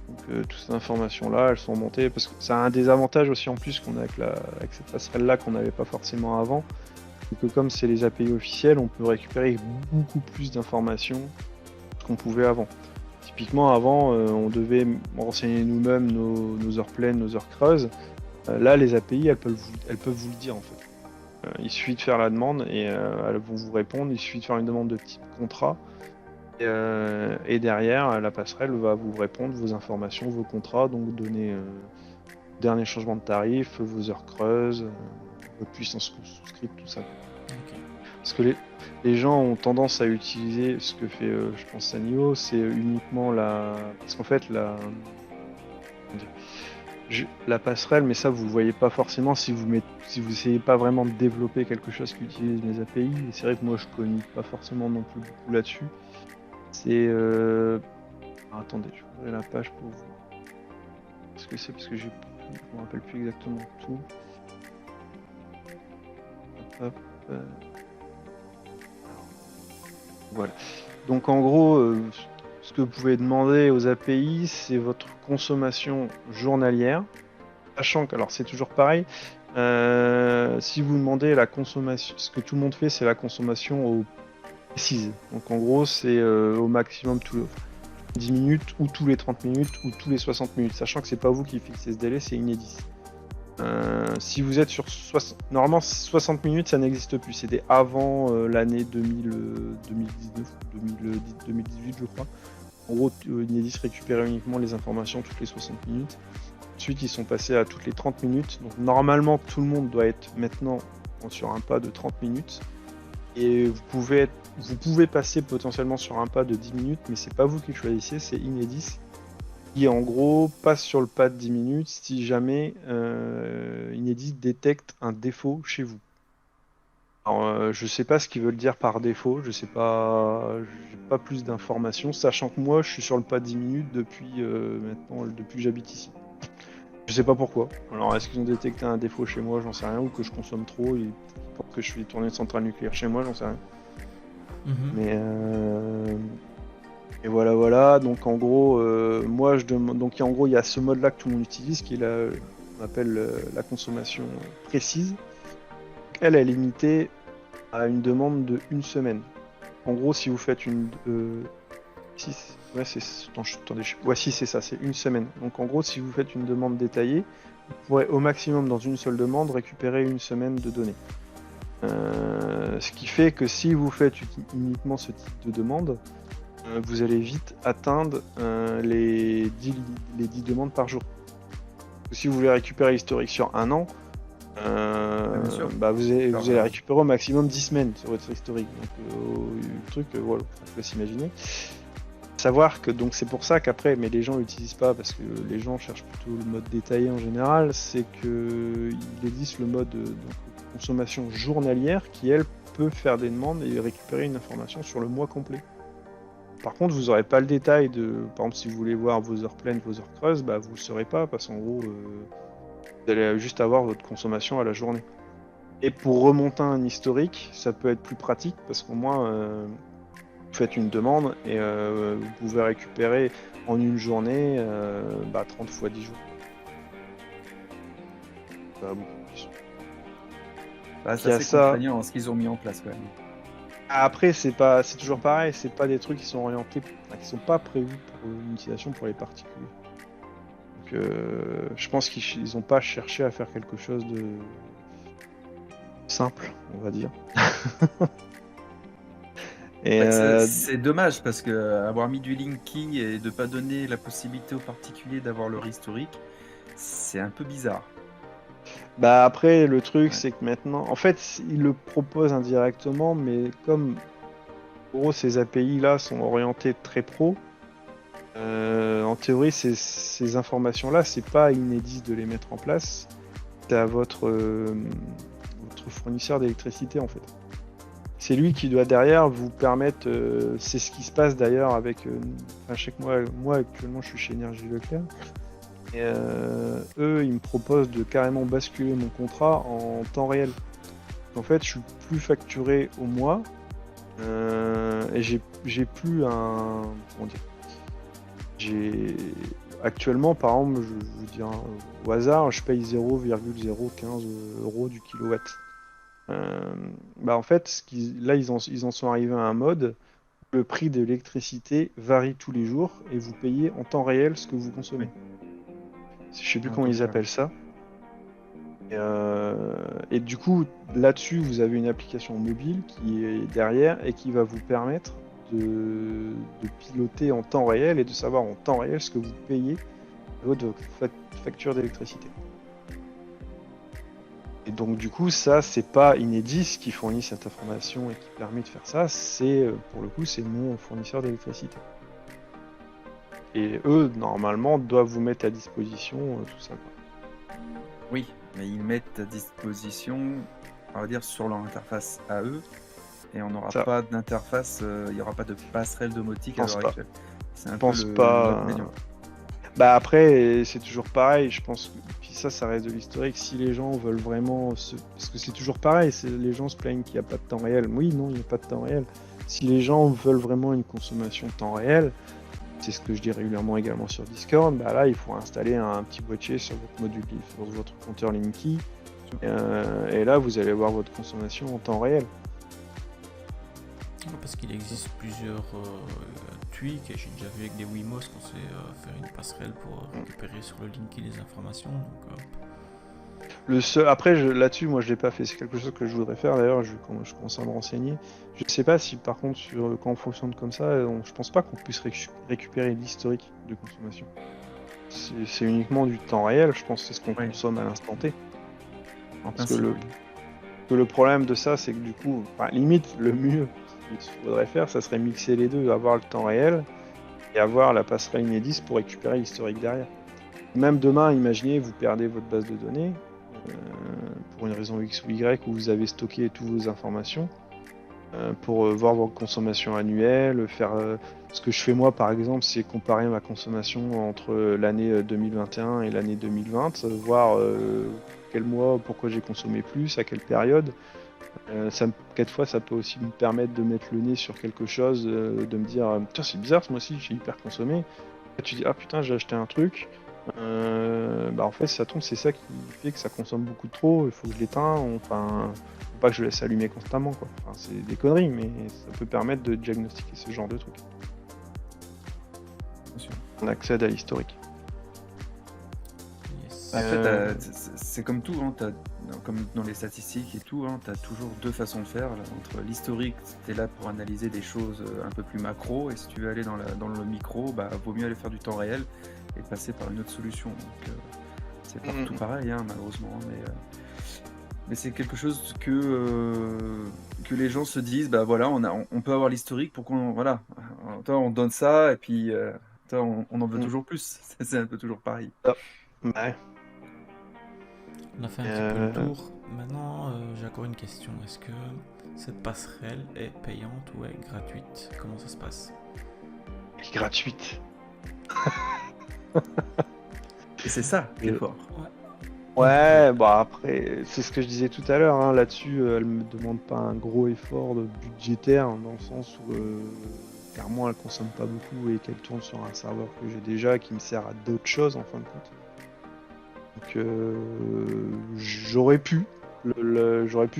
Donc toutes ces informations là, elles sont montées parce que ça a un désavantage aussi en plus qu'on a avec cette passerelle là qu'on n'avait pas forcément avant. C'est que comme c'est les API officielles, on peut récupérer beaucoup plus d'informations qu'on pouvait avant. Typiquement, avant, on devait renseigner nous-mêmes nos heures pleines, nos heures creuses. Là, les API, elles peuvent vous le dire en fait. Il suffit de faire la demande et elles vont vous répondre. Il suffit de faire une demande de type contrat. Et derrière, la passerelle va vous répondre vos informations, vos contrats, donc donner dernier changement de tarif, vos heures creuses, votre puissance souscrite, tout ça. Okay. Parce que les gens ont tendance à utiliser ce que fait, je pense, Sanyo, c'est uniquement parce qu'en fait, la passerelle, mais ça vous le voyez pas forcément si vous essayez pas vraiment de développer quelque chose qui utilise mes API. Et c'est vrai que moi je communique pas forcément non plus beaucoup là-dessus. C'est attendez, je vais ouvrir la page pour vous. Parce que je me rappelle plus exactement tout. Hop. Voilà. Donc en gros, ce que vous pouvez demander aux API, c'est votre consommation journalière. Sachant que, alors c'est toujours pareil, si vous demandez la consommation, ce que tout le monde fait, c'est la consommation au précise. Donc en gros, c'est au maximum tous les 10 minutes, ou tous les 30 minutes, ou tous les 60 minutes. Sachant que c'est pas vous qui fixez ce délai, c'est Enedis. Si vous êtes sur normalement 60 minutes, ça n'existe plus. C'était avant l'année 2019, 2018, je crois. En gros, Enedis récupérait uniquement les informations toutes les 60 minutes. Ensuite, ils sont passés à toutes les 30 minutes. Donc, normalement, tout le monde doit être maintenant sur un pas de 30 minutes. Et vous pouvez passer potentiellement sur un pas de 10 minutes, mais c'est pas vous qui choisissez, c'est Enedis qui, en gros, passe sur le pas de 10 minutes si jamais Enedis détecte un défaut chez vous. Alors, je sais pas ce qu'ils veulent dire par défaut, je sais pas, j'ai pas plus d'informations, sachant que moi, je suis sur le pas de 10 minutes depuis maintenant, depuis que j'habite ici. Je sais pas pourquoi. Alors, est-ce qu'ils ont détecté un défaut chez moi? J'en sais rien. Ou que je consomme trop et pour que je fais tourner une centrale nucléaire chez moi? J'en sais rien. Mais et voilà. Donc en gros, moi je demande. Donc en gros, il y a ce mode-là que tout le monde utilise, qui est on appelle la consommation précise. Elle est limitée à une demande de 1 semaine. En gros, si vous faites une si c'est ça, c'est 1 semaine. Donc en gros, si vous faites une demande détaillée, vous pourrez au maximum dans une seule demande récupérer 1 semaine de données. Ce qui fait que si vous faites uniquement ce type de demande, vous allez vite atteindre les 10 demandes par jour. Si vous voulez récupérer l'historique sur 1 an, vous allez récupérer au maximum 10 semaines sur votre historique. Donc le truc, voilà, on peut s'imaginer. Savoir que donc c'est pour ça qu'après, mais les gens l'utilisent pas parce que les gens cherchent plutôt le mode détaillé en général, c'est que il existe le mode consommation journalière qui elle peut faire des demandes et récupérer une information sur le mois complet. Par contre, vous n'aurez pas le détail de, par exemple, si vous voulez voir vos heures pleines, vos heures creuses, vous le saurez pas parce qu'en gros, vous allez juste avoir votre consommation à la journée. Et pour remonter un historique, ça peut être plus pratique parce qu'au moins vous faites une demande et vous pouvez récupérer en une journée 30 fois 10 jours. Ça va beaucoup plus. C'est contraignant ce qu'ils ont mis en place quand même. Après, c'est toujours pareil, c'est pas des trucs qui sont orientés, qui sont pas prévus pour une utilisation pour les particuliers. Donc je pense qu'ils ont pas cherché à faire quelque chose de simple, on va dire. Et c'est dommage parce que avoir mis du Linky et de pas donner la possibilité aux particuliers d'avoir leur historique, c'est un peu bizarre. Après le truc c'est que maintenant, en fait, ils le proposent indirectement, mais comme en gros ces API là sont orientées très pro, en théorie ces informations là c'est pas inédit de les mettre en place, c'est à votre fournisseur d'électricité en fait. C'est lui qui doit derrière vous permettre, c'est ce qui se passe d'ailleurs avec, je sais que moi actuellement je suis chez Énergie Leclerc, et eux ils me proposent de carrément basculer mon contrat en temps réel. En fait je suis plus facturé au mois, et j'ai plus un, comment dire, actuellement par exemple, je vous dis au hasard, je paye 0,015 € du kilowatt. En fait, là ils en sont arrivés à un mode où le prix de l'électricité varie tous les jours et vous payez en temps réel ce que vous consommez. Je sais plus comment ils appellent ça. Et du coup, là-dessus, vous avez une application mobile qui est derrière et qui va vous permettre de piloter en temps réel et de savoir en temps réel ce que vous payez de votre facture d'électricité. Et donc du coup, ça, c'est pas Enedis qui fournit cette information et qui permet de faire ça, c'est pour le coup, c'est mon fournisseur d'électricité. Et eux, normalement, doivent vous mettre à disposition tout ça. Oui, mais ils mettent à disposition, on va dire, sur leur interface à eux, et on n'aura pas d'interface, il n'y aura pas de passerelle domotique à l'heure actuelle. C'est un peu après, c'est toujours pareil, je pense que puis ça reste de l'historique. Si les gens veulent vraiment parce que c'est toujours pareil, les gens se plaignent qu'il n'y a pas de temps réel. Oui, non, il n'y a pas de temps réel. Si les gens veulent vraiment une consommation de temps réel, c'est ce que je dis régulièrement également sur Discord, bah là il faut installer un petit boîtier sur votre module, sur votre compteur Linky, et là vous allez voir votre consommation en temps réel. Parce qu'il existe plusieurs tweaks, et j'ai déjà vu avec des Wimos qu'on sait faire une passerelle pour récupérer sur le Linky les informations. Donc, Après, là-dessus, moi je l'ai pas fait, c'est quelque chose que je voudrais faire d'ailleurs, je commence à me renseigner. Je sais pas si par contre, quand on fonctionne comme ça, je pense pas qu'on puisse récupérer l'historique de consommation. C'est uniquement du temps réel, je pense que c'est ce qu'on consomme à l'instant T. Parce que le problème de ça, c'est que du coup, limite, le mieux qu'il faudrait faire, ça serait mixer les deux, avoir le temps réel et avoir la passerelle Enedis pour récupérer l'historique derrière. Même demain, imaginez, vous perdez votre base de données pour une raison X ou Y où vous avez stocké toutes vos informations pour voir votre consommation annuelle, faire ce que je fais moi par exemple, c'est comparer ma consommation entre l'année 2021 et l'année 2020, voir quel mois, pourquoi j'ai consommé plus, à quelle période. Quelquefois ça peut aussi me permettre de mettre le nez sur quelque chose, de me dire tiens c'est bizarre ce mois-ci j'ai hyper consommé. Là, tu dis ah putain j'ai acheté un truc, en fait ça tombe, c'est ça qui fait que ça consomme beaucoup trop, il faut que je l'éteins, enfin faut pas que je laisse allumer constamment quoi. Enfin, c'est des conneries mais ça peut permettre de diagnostiquer ce genre de trucs. On accède à l'historique. En fait, c'est comme tout, hein, comme dans les statistiques et tout, hein, tu as toujours deux façons de faire. Là, entre l'historique, tu es là pour analyser des choses un peu plus macro, et si tu veux aller dans le micro, vaut mieux aller faire du temps réel et passer par une autre solution. Donc, c'est partout pareil, hein, malheureusement. Mais c'est quelque chose que les gens se disent, voilà, on peut avoir l'historique pour qu'on... Voilà, on donne ça, et puis on en veut toujours plus. C'est un peu toujours pareil. Ouais. On a fait un petit peu le tour. Maintenant, j'ai encore une question. Est-ce que cette passerelle est payante ou est gratuite? Comment ça se passe? Gratuite. Et c'est ça qui est fort. Ouais, après, c'est ce que je disais tout à l'heure, hein, là-dessus, elle me demande pas un gros effort budgétaire, dans le sens où clairement elle consomme pas beaucoup et qu'elle tourne sur un serveur que j'ai déjà qui me sert à d'autres choses en fin de compte. Donc j'aurais pu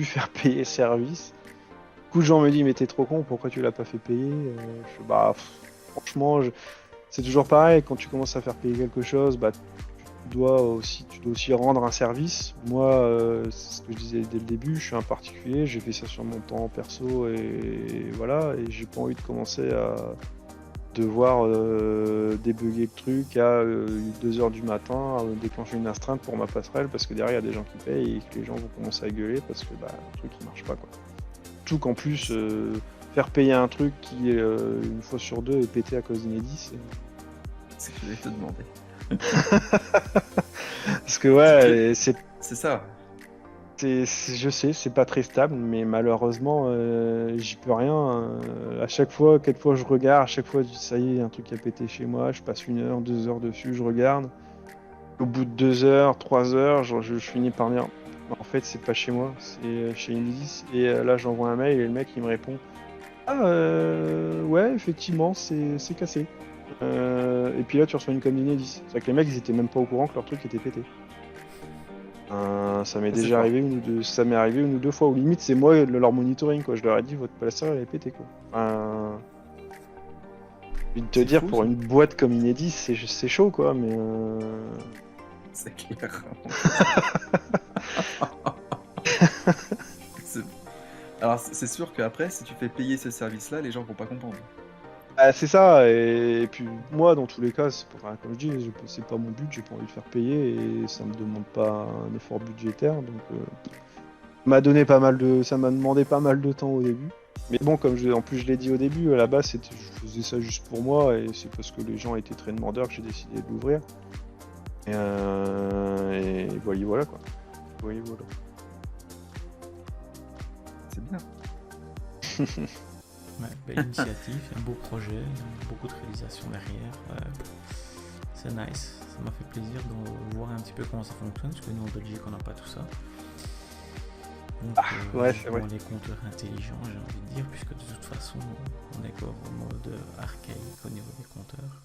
faire payer service. Beaucoup de gens me disent mais t'es trop con, pourquoi tu l'as pas fait payer? Franchement, c'est toujours pareil, quand tu commences à faire payer quelque chose, tu dois aussi rendre un service. Moi, c'est ce que je disais dès le début, je suis un particulier, j'ai fait ça sur mon temps perso et voilà, et j'ai pas envie de commencer à devoir débugger le truc à 2h du matin, déclencher une astreinte pour ma passerelle parce que derrière il y a des gens qui payent et que les gens vont commencer à gueuler parce que le truc il marche pas quoi. Tout qu'en plus faire payer un truc qui une fois sur deux est pété à cause d'Enedis. C'est ce que je vais te demander. Parce que ouais, c'est ça. Je sais, c'est pas très stable, mais malheureusement, j'y peux rien. À chaque fois, quelquefois je regarde, à chaque fois je dis ça y est, un truc a pété chez moi, je passe 1 heure, 2 heures dessus, je regarde. Au bout de 2 heures, 3 heures, je finis par dire en fait c'est pas chez moi, c'est chez Enedis. Et là j'envoie un mail et le mec il me répond ouais effectivement c'est cassé. Et puis là tu reçois une com d'Enedis. C'est-à-dire que les mecs ils étaient même pas au courant que leur truc était pété. Ça m'est déjà arrivé une ou deux fois, ou limite c'est moi leur monitoring quoi, je leur ai dit votre passerelle elle est pétée quoi. J'ai envie de te dire fou, pour ça. Une boîte comme Enedis c'est chaud quoi, mais c'est clair. Alors c'est sûr qu'après si tu fais payer ce service là les gens vont pas comprendre. C'est ça, et puis moi dans tous les cas, comme je dis, c'est pas mon but, j'ai pas envie de faire payer et ça me demande pas un effort budgétaire, donc ça m'a demandé pas mal de temps au début. Mais bon, en plus je l'ai dit au début, à la base je faisais ça juste pour moi et c'est parce que les gens étaient très demandeurs que j'ai décidé de l'ouvrir. Et voilà quoi. Voilà. C'est bien. Ouais, belle initiative, un beau projet, beaucoup de réalisation derrière. C'est nice, ça m'a fait plaisir de voir un petit peu comment ça fonctionne, parce que nous en Belgique on n'a pas tout ça. Donc, c'est vrai. Les compteurs intelligents, j'ai envie de dire, puisque de toute façon on est encore en mode archaïque au niveau des compteurs.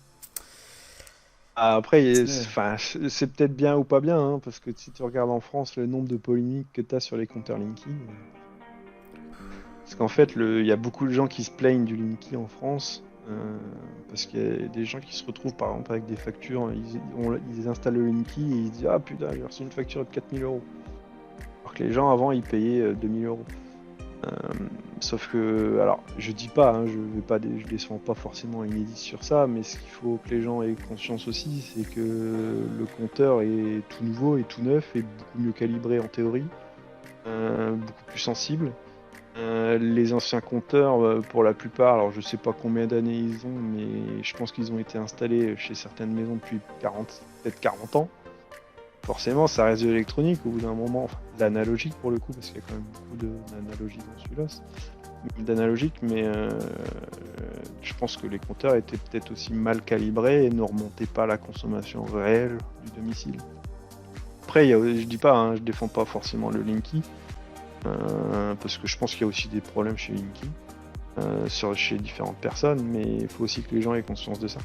Après, c'est peut-être bien ou pas bien, hein, parce que si tu regardes en France le nombre de polémiques que tu as sur les compteurs Linky, parce qu'en fait, il y a beaucoup de gens qui se plaignent du Linky en France, parce qu'il y a des gens qui se retrouvent par exemple avec des factures, ils installent le Linky et ils se disent ah putain, j'ai reçu une facture de 4000 euros. Alors que les gens avant ils payaient 2000 euros. Sauf que, alors je dis pas, hein, je descends pas forcément Enedis sur ça, mais ce qu'il faut que les gens aient conscience aussi, c'est que le compteur est tout nouveau et tout neuf et beaucoup mieux calibré en théorie, beaucoup plus sensible. Les anciens compteurs, pour la plupart, alors je sais pas combien d'années ils ont, mais je pense qu'ils ont été installés chez certaines maisons depuis peut-être 40 ans. Forcément, ça reste de l'électronique au bout d'un moment, enfin, l'analogique pour le coup, parce qu'il y a quand même beaucoup d'analogie dans celui-là, mais je pense que les compteurs étaient peut-être aussi mal calibrés et ne remontaient pas la consommation réelle du domicile. Après, je dis pas, hein, je défends pas forcément le Linky, parce que je pense qu'il y a aussi des problèmes chez Linky, chez différentes personnes, mais il faut aussi que les gens aient conscience de ça.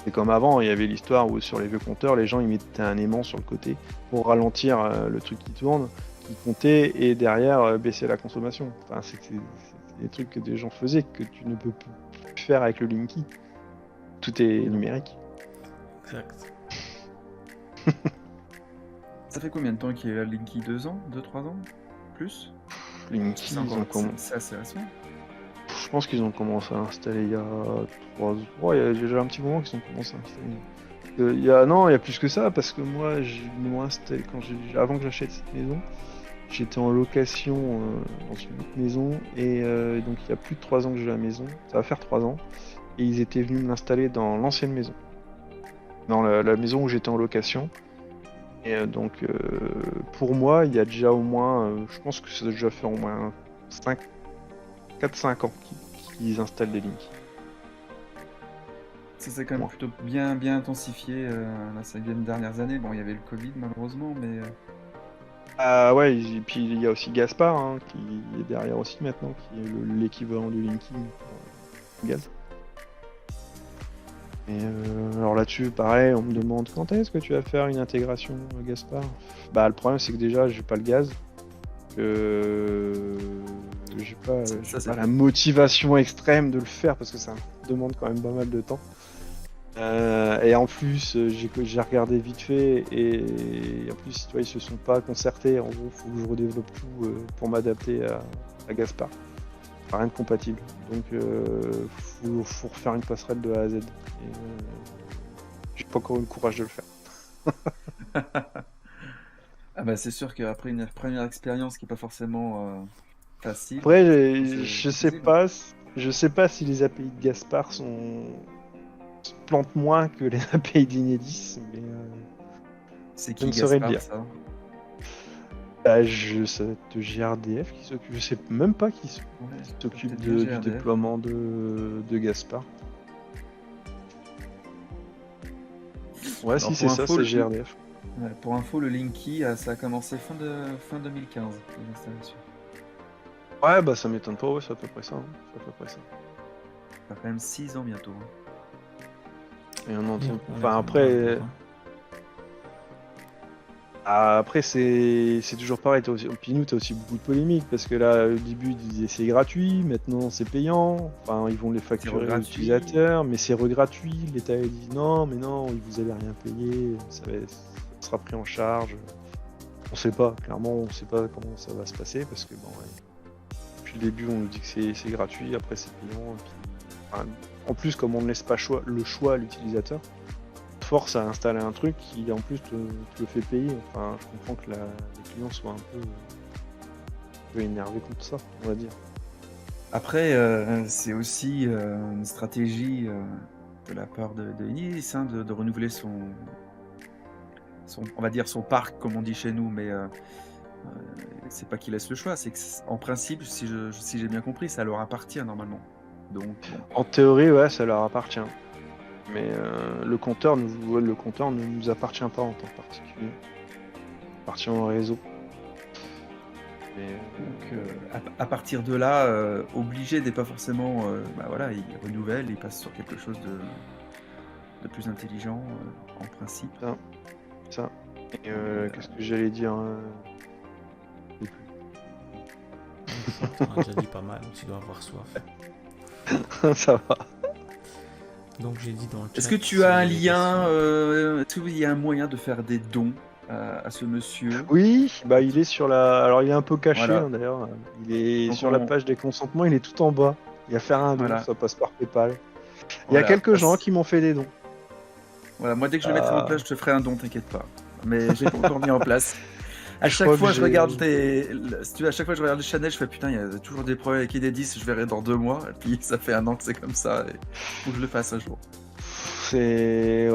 C'est comme avant, il y avait l'histoire où sur les vieux compteurs, les gens ils mettaient un aimant sur le côté pour ralentir le truc qui tourne, qui comptait, et derrière baisser la consommation. Enfin, c'est des trucs que des gens faisaient que tu ne peux plus faire avec le Linky. Tout est numérique. Exact. Ça fait combien de temps qu'il y a le Linky? 2 ans? 2-3 ans? Plus? Linky, c'est assez récent. Je pense qu'ils ont commencé à installer il y a 3 ans. Il y a déjà un petit moment qu'ils ont commencé à installer. Non, il y a plus que ça, parce que moi, installé avant que j'achète cette maison, j'étais en location dans une autre maison, et donc il y a plus de 3 ans que j'ai la maison, ça va faire 3 ans, et ils étaient venus me l'installer dans l'ancienne maison, dans la maison où j'étais en location. Et donc, pour moi, il y a déjà au moins, je pense que ça doit déjà faire au moins 4-5 ans qu'ils installent des Linky. Ça s'est quand même plutôt bien intensifié ces dernières années. Bon, il y avait le Covid malheureusement, mais... Ah ouais, et puis il y a aussi Gaspard, hein, qui est derrière aussi maintenant, qui est l'équivalent du Linky pour gaz. Et alors là-dessus, pareil, on me demande quand est-ce que tu vas faire une intégration Gaspard. Bah le problème c'est que déjà j'ai pas le gaz, j'ai pas la motivation extrême de le faire parce que ça demande quand même pas mal de temps. Et en plus, j'ai regardé vite fait, et en plus, tu vois, ils se sont pas concertés. En gros, faut que je redéveloppe tout pour m'adapter à Gaspard. Rien de compatible. Donc, faut refaire une passerelle de A à Z. Et j'ai pas encore eu le courage de le faire. Ah bah c'est sûr qu'après une première expérience qui est pas forcément facile. Après, je sais pas si les API de Gaspard se plantent moins que les API d'Enedis, mais c'est qui Gaspard, dire. Ça c'est de GRDF qui s'occupe. Je sais même pas qui s'occupe du déploiement de Gaspard. Ouais, alors, si c'est ça, c'est GRDF. Ouais, pour info, le Linky, ça a commencé fin 2015, l'installation. Ouais, bah ça m'étonne pas, ouais, c'est à peu près ça. Ça fait quand même 6 ans bientôt. Et on entend... Enfin, après... Après, c'est toujours pareil. Puis nous, t'as aussi beaucoup de polémiques, parce que là, au début, ils disaient c'est gratuit, maintenant c'est payant. Enfin, ils vont les facturer aux utilisateurs, mais c'est gratuit. L'État a dit non, mais non, vous allez rien payer, ça sera pris en charge. On sait pas, clairement, on sait pas comment ça va se passer, parce que bon, depuis le début, on nous dit que c'est gratuit, après c'est payant. Et puis... en plus, comme on ne laisse pas le choix à l'utilisateur, force à installer un truc qui en plus te le fait payer. Enfin, je comprends que les clients soient un peu énervés contre ça, on va dire. Après, c'est aussi une stratégie de la part de Enedis, hein, de renouveler son, on va dire son parc, comme on dit chez nous, mais c'est pas qu'il laisse le choix, c'est qu'en principe, si j'ai bien compris, ça leur appartient normalement. Donc, bon. En théorie, ouais, ça leur appartient. Mais le compteur ne nous appartient pas en tant que particulier. Il appartient au réseau. Donc, à partir de là, obligé n'est pas forcément... voilà, il renouvelle, il passe sur quelque chose peu plus intelligent en principe. Ça. Et qu'est-ce que j'allais dire On a déjà dit pas mal, tu dois avoir soif. Ça va. Donc j'ai dit dans le chat. Est-ce que tu as un lien est-ce qu'il y a un moyen de faire des dons à ce monsieur? Oui, bah il est sur la. Alors il est un peu caché Voilà. d'ailleurs. Il est Donc, sur la page des consentements, il est tout en bas. Il y a faire un don, Voilà. ça passe par PayPal. Il y Voilà. a quelques gens qui m'ont fait des dons. Voilà, moi dès que je le mettrai en place, je te ferai un don, t'inquiète pas. Mais j'ai pas encore mis en place. À chaque crois fois, que je j'ai- regarde si tu veux, à chaque fois je regarde les Chanel, je fais putain, il y a toujours des problèmes avec Enedis, je verrai dans 2 mois. Et puis ça fait 1 an que c'est comme ça. Et faut que je le fasse un jour. C'est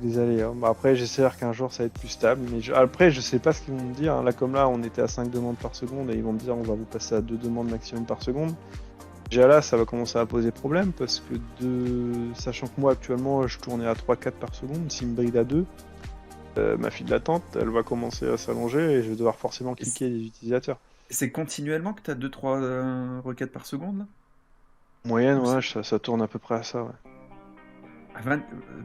des aléas. Bah, après, j'espère qu'un jour ça va être plus stable. Mais après, je sais pas ce qu'ils vont me dire. Là, comme là, on était à 5 demandes par seconde et ils vont me dire on va vous passer à 2 demandes maximum par seconde. Déjà là, ça va commencer à poser problème parce que sachant que moi actuellement je tournais à 3-4 par seconde, s'il me bride à 2, ma file d'attente elle va commencer à s'allonger et je vais devoir forcément cliquer les utilisateurs. C'est continuellement que tu as 2-3 requêtes par seconde là? Moyenne, ouais, ça tourne à peu près à ça. Ouais.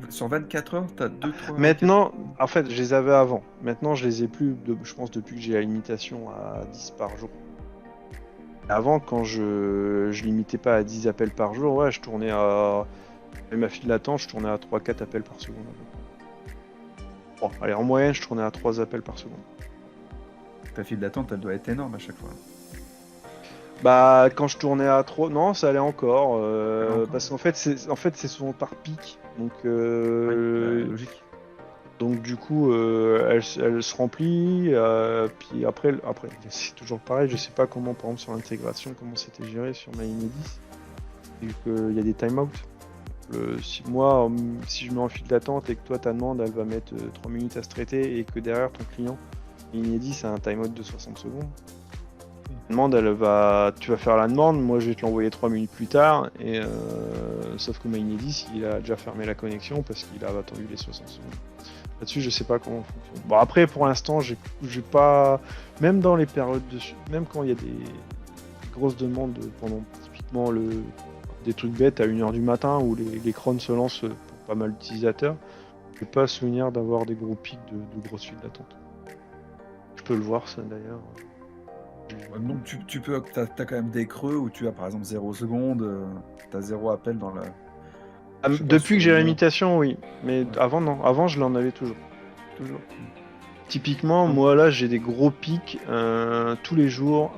Sur 24 heures, tu as 2-3 Maintenant, en fait, je les avais avant. Maintenant, je les ai plus, je pense, depuis que j'ai la limitation à 10 par jour. Avant, quand je limitais pas à 10 appels par jour, ouais, je tournais à. Avec ma file d'attente, je tournais à 3-4 appels par seconde. Bon, allez, en moyenne, je tournais à 3 appels par seconde. Ta file d'attente, elle doit être énorme à chaque fois. Bah, quand je tournais à 3, non, ça allait encore. Encore. Parce qu'en fait, c'est souvent par pic. Donc, Logique. donc du coup, elle se remplit. Puis après, c'est toujours pareil. Je sais pas comment, par exemple, sur l'intégration, comment c'était géré sur ma Enedis. Vu qu'il y a des timeouts. Si je mets en file d'attente et que toi ta demande elle va mettre 3 minutes à se traiter et que derrière ton client Enedis a un timeout de 60 secondes. La demande, tu vas faire la demande, moi je vais te l'envoyer 3 minutes plus tard, et sauf que ma Enedis il a déjà fermé la connexion parce qu'il a attendu les 60 secondes. Là-dessus je sais pas comment ça fonctionne. Bon après pour l'instant j'ai pas, même dans les périodes même quand il y a des grosses demandes pendant typiquement des trucs bêtes à 1h du matin où les crônes se lancent pour pas mal d'utilisateurs, je n'ai pas souvenir d'avoir des gros pics de grosses files d'attente. Je peux le voir ça d'ailleurs. Donc tu peux, t'as quand même des creux où tu as par exemple 0 secondes, t'as 0 appel dans la. Depuis que j'ai la limitation, oui. Mais avant, non. Avant, je l'en avais toujours. Typiquement, moi là, j'ai des gros pics tous les jours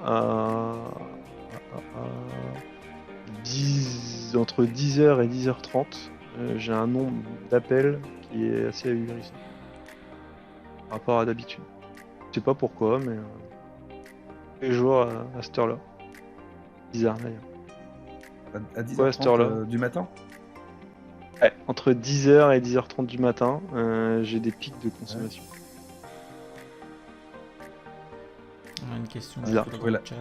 entre 10h et 10h30. J'ai un nombre d'appels qui est assez ahurissant par rapport à d'habitude. Je sais pas pourquoi, mais tous les jours à cette heure-là. Bizarre d'ailleurs. À 10h30 du matin? Ouais, entre 10h et 10h30 du matin, j'ai des pics de consommation. On a une question Bizarre. dans le chat.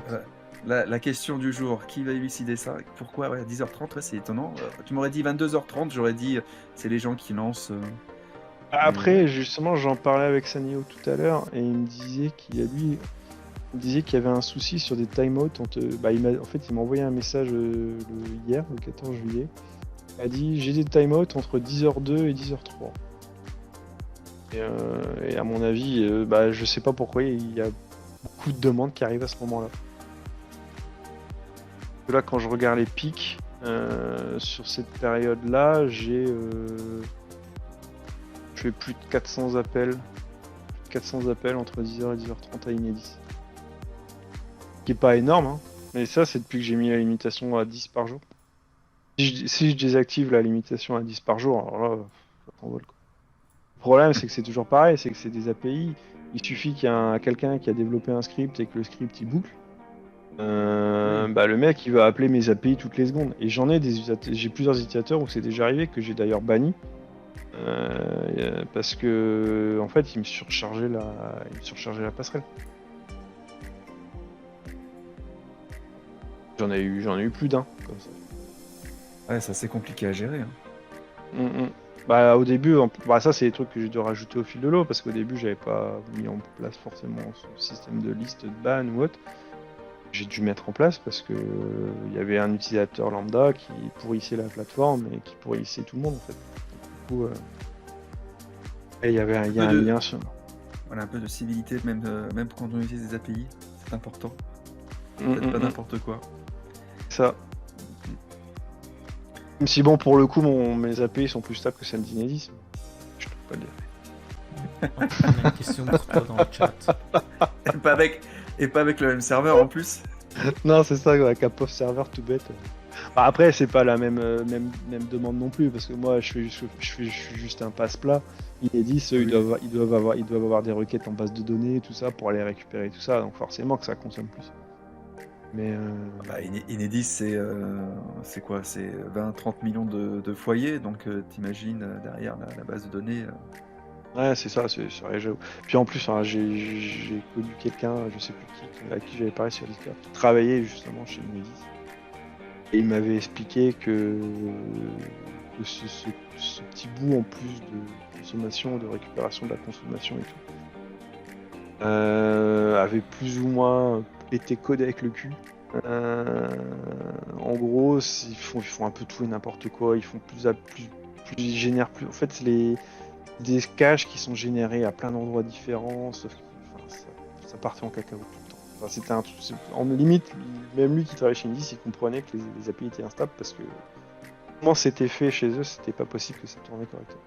La question du jour, qui va élucider ça? Pourquoi à 10h30? C'est étonnant. Tu m'aurais dit 22h30, j'aurais dit c'est les gens qui lancent. Après, justement, j'en parlais avec Sanio tout à l'heure et il me disait qu'il y avait un souci sur des timeouts. En fait, il m'a envoyé un message hier, le 14 juillet. Il a dit j'ai des timeouts entre 10h02 et 10h03. Et à mon avis, je sais pas pourquoi il y a beaucoup de demandes qui arrivent à ce moment-là. Là, quand je regarde les pics sur cette période-là, je fais plus de 400 appels. 400 appels entre 10h et 10h30 à Enedis. Qui est pas énorme, hein. Mais ça, c'est depuis que j'ai mis la limitation à 10 par jour. Si je désactive la limitation à 10 par jour, alors là, ça s'envole, quoi. Le problème, c'est que c'est toujours pareil, c'est que c'est des API. Il suffit qu'il y ait quelqu'un qui a développé un script et que le script il boucle. Le mec il va appeler mes API toutes les secondes. Et j'ai plusieurs utilisateurs où c'est déjà arrivé, que j'ai d'ailleurs banni. Parce que en fait il me surchargeait la passerelle. J'en ai eu plus d'un comme ça. Ouais, ça c'est compliqué à gérer. Hein. Au début, ça c'est des trucs que j'ai dû rajouter au fil de l'eau parce qu'au début j'avais pas mis en place forcément ce système de liste de ban ou autre. j'ai dû mettre en place parce que il y avait un utilisateur lambda qui pourrissait la plateforme et qui pourrissait tout le monde en fait. Du coup, et il y avait un lien sur... Voilà, un peu de civilité, même quand on utilise des API, c'est important. Faites pas n'importe quoi. Ça. Même si bon, pour le coup, mes API sont plus stables que celles d'Inedis. Je peux pas le dire. On a une question pour toi dans le chat. Et pas avec le même serveur en plus. Non, c'est ça, avec un pauvre serveur tout bête. Bah, après, c'est pas la même demande non plus, parce que moi, je suis juste un passe-plat. Inedis, eux, ils doivent avoir des requêtes en base de données, tout ça, pour aller récupérer tout ça, donc forcément que ça consomme plus. Mais Inedis, c'est quoi? C'est 20-30 millions de foyers, donc t'imagines derrière la base de données. Ouais, c'est ça, c'est vrai. Puis en plus, hein, j'ai connu quelqu'un, je sais plus qui, à qui j'avais parlé sur Discord, qui travaillait justement chez Inedis. Et il m'avait expliqué que ce petit bout en plus de consommation, de récupération de la consommation et tout, avait plus ou moins été codé avec le cul. En gros, ils font un peu tout et n'importe quoi. Ils font ils génèrent plus. En fait, c'est des caches qui sont générés à plein d'endroits différents, sauf que ça partait en cacahuète tout le temps. Enfin, c'était un truc, en limite, même lui qui travaillait chez Indis, il comprenait que les API étaient instables parce que comment c'était fait chez eux, c'était pas possible que ça tournait correctement.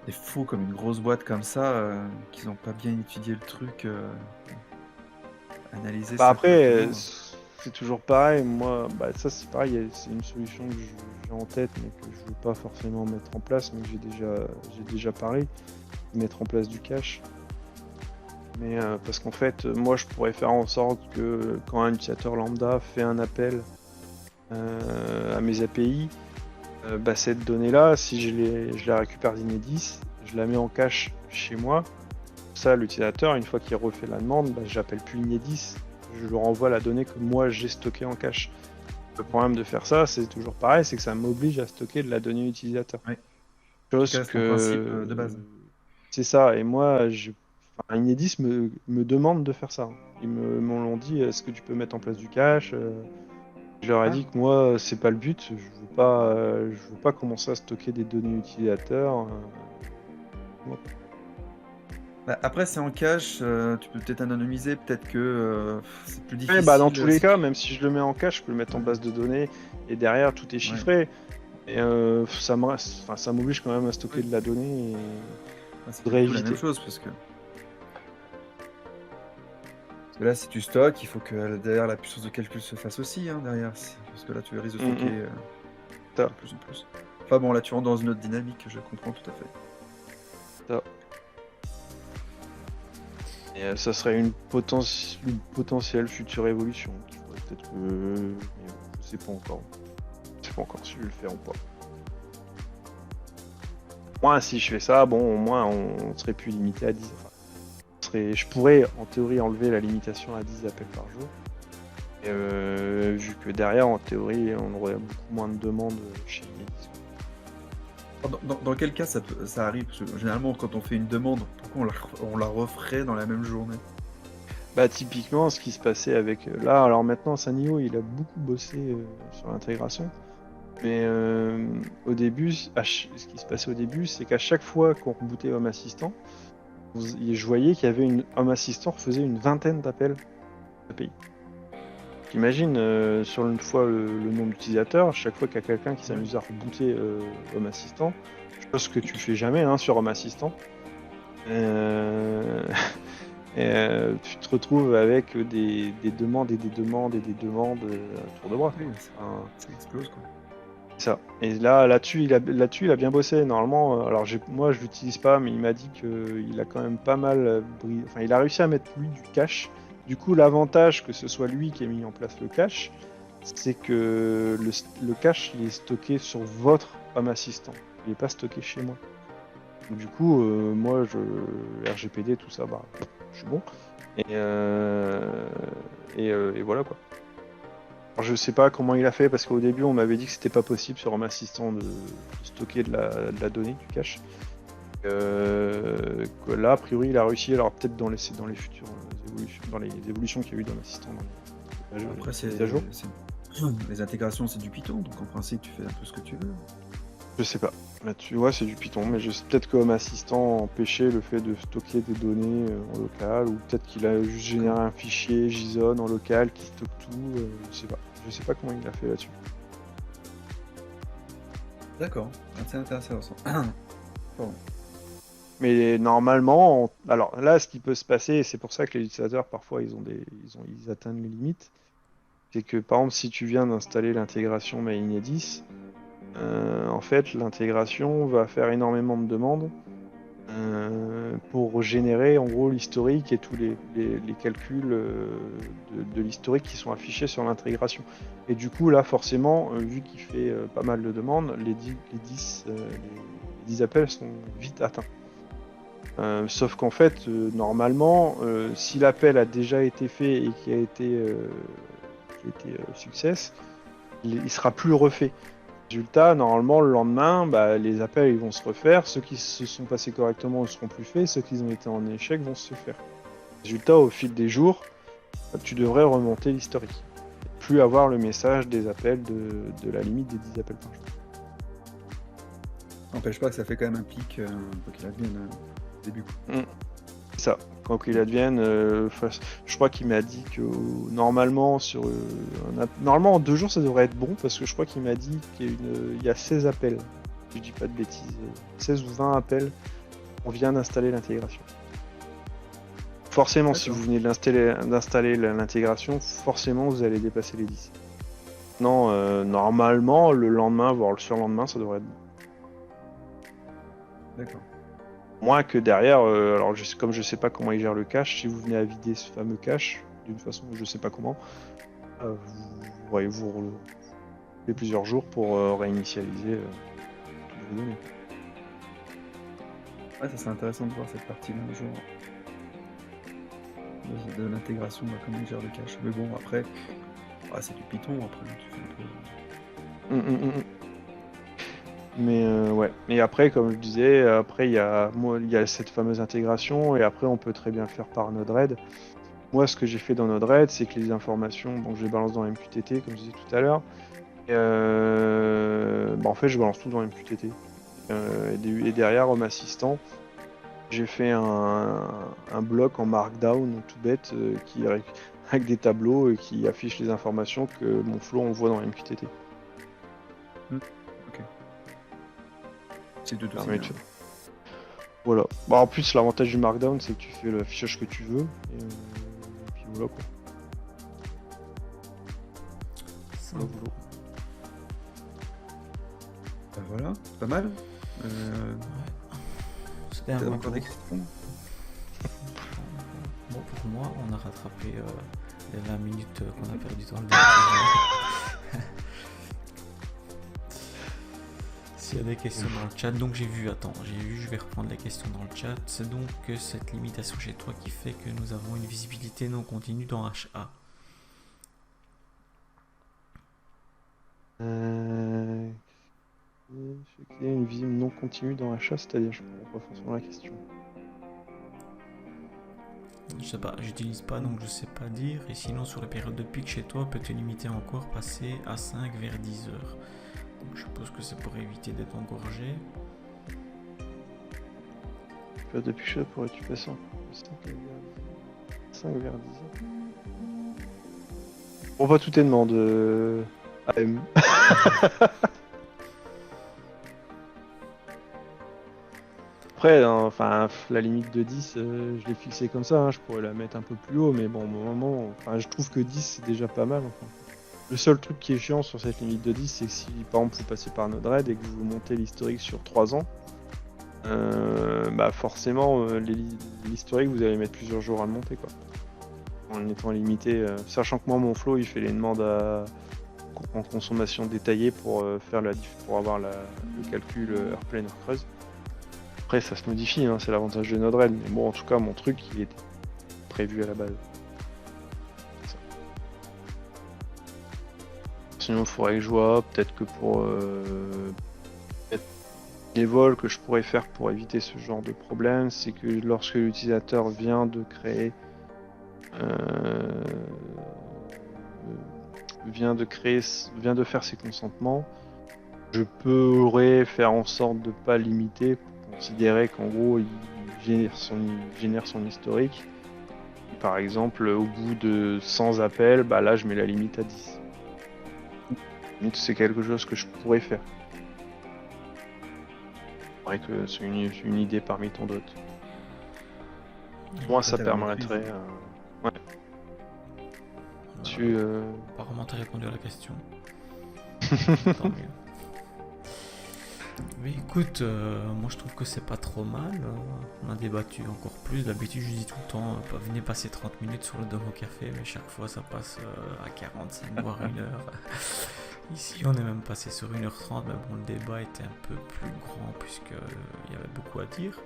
C'est fou comme une grosse boîte comme ça, qu'ils n'ont pas bien étudié le truc, analysé ça. Après, c'est toujours pareil, moi, ça c'est pareil, c'est une solution que j'ai en tête mais que je veux pas forcément mettre en place, mais que j'ai déjà parlé, de mettre en place du cache. Mais parce qu'en fait, moi je pourrais faire en sorte que quand un utilisateur lambda fait un appel à mes API, cette donnée-là, si je la récupère d'Inedis, je la mets en cache chez moi. Ça, l'utilisateur, une fois qu'il refait la demande, j'appelle plus Inedis, je lui renvoie la donnée que moi j'ai stockée en cache. Le problème de faire ça, c'est toujours pareil, c'est que ça m'oblige à stocker de la donnée utilisateur. Oui. Chose que principe de base. C'est ça, et moi, Inedis me demande de faire ça. Ils m'ont dit, est-ce que tu peux mettre en place du cache? Je leur ai dit que moi, c'est pas le but. Je veux pas commencer à stocker des données utilisateurs. Après, c'est en cache, tu peux peut-être anonymiser, peut-être que c'est plus difficile. Dans tous les cas, même si je le mets en cache, je peux le mettre en base de données, et derrière, tout est chiffré. Et ça m'oblige quand même à stocker de la donnée. C'est la même chose, parce que là, si tu stockes, il faut que derrière la puissance de calcul se fasse aussi, hein, derrière. Parce que là, tu risques de stocker de plus en plus. Enfin bon, là, tu rentres dans une autre dynamique, je comprends tout à fait. Ça. Et ça serait une potentielle future évolution. Peut-être que... je sais pas encore. Je sais pas encore si je vais le faire ou pas. Moi, si je fais ça, bon, au moins, on serait plus limité à 10. Enfin, je pourrais, en théorie, enlever la limitation à 10 appels par jour. Et, vu que derrière, en théorie, on aurait beaucoup moins de demandes chez Inedis. Dans quel cas ça arrive? Parce que généralement, quand on fait une demande, pourquoi on la referait dans la même journée? Typiquement, ce qui se passait avec... Là, alors maintenant, Sanio, il a beaucoup bossé sur l'intégration. Mais au début, ce qui se passait au début, c'est qu'à chaque fois qu'on rebootait Home Assistant, je voyais qu'il y avait Home Assistant faisait une vingtaine d'appels API. T'imagines, sur une fois le nombre d'utilisateurs, chaque fois qu'il y a quelqu'un qui s'amuse à rebooter Home Assistant, chose que tu fais jamais sur Home Assistant, tu te retrouves avec des demandes et des demandes et des demandes à tour de bras. Ça explose, quoi. Ça. Et là-dessus, il a bien bossé. Normalement, alors moi je l'utilise pas, mais il m'a dit qu'il a quand même pas mal Enfin, il a réussi à mettre lui du cache. Du coup, l'avantage que ce soit lui qui ait mis en place le cache, c'est que le cache il est stocké sur votre Home Assistant. Il n'est pas stocké chez moi. Donc, du coup, moi, RGPD, tout ça, je suis bon. Et voilà quoi. Alors, je sais pas comment il a fait parce qu'au début on m'avait dit que c'était pas possible sur Home Assistant de stocker de la donnée, du cache. Que là, a priori, il a réussi. Alors peut-être dans les futures évolutions, dans les évolutions qu'il y a eu dans Home Assistant. Après, les intégrations, c'est du Python, donc en principe, tu fais un peu ce que tu veux. Je sais pas. Là-dessus, ouais, c'est du Python, mais peut-être comme assistant empêcher le fait de stocker des données en local, ou peut-être qu'il a juste généré un fichier JSON en local qui stocke tout. Je sais pas. Je sais pas comment il a fait là-dessus. D'accord, c'est intéressant. Bon. Mais normalement, alors là, ce qui peut se passer, et c'est pour ça que les utilisateurs parfois ils atteignent les limites, c'est que par exemple si tu viens d'installer l'intégration Mail.10, en fait l'intégration va faire énormément de demandes pour générer en gros l'historique et tous les calculs de l'historique qui sont affichés sur l'intégration. Et du coup là forcément, vu qu'il fait pas mal de demandes, les 10 appels sont vite atteints. Sauf qu'en fait, normalement, si l'appel a déjà été fait et qui a été success, il sera plus refait. Résultat, normalement, le lendemain, les appels ils vont se refaire. Ceux qui se sont passés correctement ne seront plus faits. Ceux qui ont été en échec vont se faire. Résultat, au fil des jours, tu devrais remonter l'historique. Plus avoir le message des appels de la limite des 10 appels par jour. N'empêche pas que ça fait quand même un pic quoi qu'il advienne au début. C'est ça. Quoi qu'il advienne, je crois qu'il m'a dit que normalement normalement en 2 jours ça devrait être bon parce que je crois qu'il m'a dit qu'il y a 16 appels. Si je dis pas de bêtises. 16 ou 20 appels. On vient d'installer l'intégration. Forcément, si vous venez d'installer l'intégration, forcément vous allez dépasser les 10. Non, normalement, le lendemain, voire le surlendemain, ça devrait être bon. D'accord. Moins que derrière, alors comme je sais pas comment il gère le cache, si vous venez à vider ce fameux cache, d'une façon je sais pas comment, vous faites plusieurs jours pour réinitialiser toutes vos données. Ouais, ça serait intéressant de voir cette partie-là un jour. De l'intégration, comment il gère le cache. Mais bon, après, c'est du Python, après, tu fais un peu... Mais ouais. Et après, comme je disais, après il y a cette fameuse intégration et après on peut très bien faire par Node-RED. Moi, ce que j'ai fait dans Node-RED, c'est que les informations, je les balance dans MQTT, comme je disais tout à l'heure. En fait, je balance tout dans MQTT. Et derrière, Home Assistant, j'ai fait un bloc en Markdown tout bête avec des tableaux et qui affiche les informations que mon flow envoie dans MQTT. C'est de Voilà. En plus, l'avantage du Markdown, c'est que tu fais l'affichage que tu veux. Et puis voilà quoi. Voilà, pas mal. C'était un encore des questions. Bon, pour moi, on a rattrapé les 20 minutes qu'on a perdu dans le dernier. S'il y a des questions dans le chat, donc je vais reprendre les questions dans le chat. C'est donc cette limitation chez toi qui fait que nous avons une visibilité non continue dans HA. Il y a une visible non continue dans HA, c'est-à-dire je comprends pas forcément la question. Je sais pas, j'utilise pas donc je sais pas dire. Et sinon sur les périodes de pic chez toi, peut te limiter encore passer à 5 vers 10 heures. Donc je suppose que c'est pour éviter d'être engorgé. Depuis que je pourrais tu passer encore 5 vers 10 heures. On va tout est demande AM. Après, la limite de 10, je l'ai fixée comme ça, je pourrais la mettre un peu plus haut, mais bon, au moment, je trouve que 10 c'est déjà pas mal. Le seul truc qui est chiant sur cette limite de 10, c'est que si par exemple vous passez par Node-RED et que vous montez l'historique sur 3 ans, forcément l'historique vous allez mettre plusieurs jours à le monter quoi. En étant limité, sachant que moi mon flow il fait les demandes en consommation détaillée pour avoir le calcul heure pleine heure creuse. Après ça se modifie, c'est l'avantage de Node-RED, mais bon en tout cas mon truc il était prévu à la base. Sinon il faudrait que je vois, peut-être que pour les vols que je pourrais faire pour éviter ce genre de problème, c'est que lorsque l'utilisateur vient de créer vient de faire ses consentements, je pourrais faire en sorte de pas limiter, pour considérer qu'en gros il génère son historique. Par exemple, au bout de 100 appels, bah là je mets la limite à 10. C'est quelque chose que je pourrais faire. C'est vrai que c'est une idée parmi tant d'autres. Moi, ça permettrait. Ouais. Apparemment, t'as répondu à la question. Tant mieux. Mais écoute, moi je trouve que c'est pas trop mal. On a débattu encore plus. D'habitude, je dis tout le temps, venez passer 30 minutes sur le Domo Café, mais chaque fois ça passe à 45 voire 1 heure. Ici, on est même passé sur 1h30, mais bon, le débat était un peu plus grand puisqu'il y avait beaucoup à dire.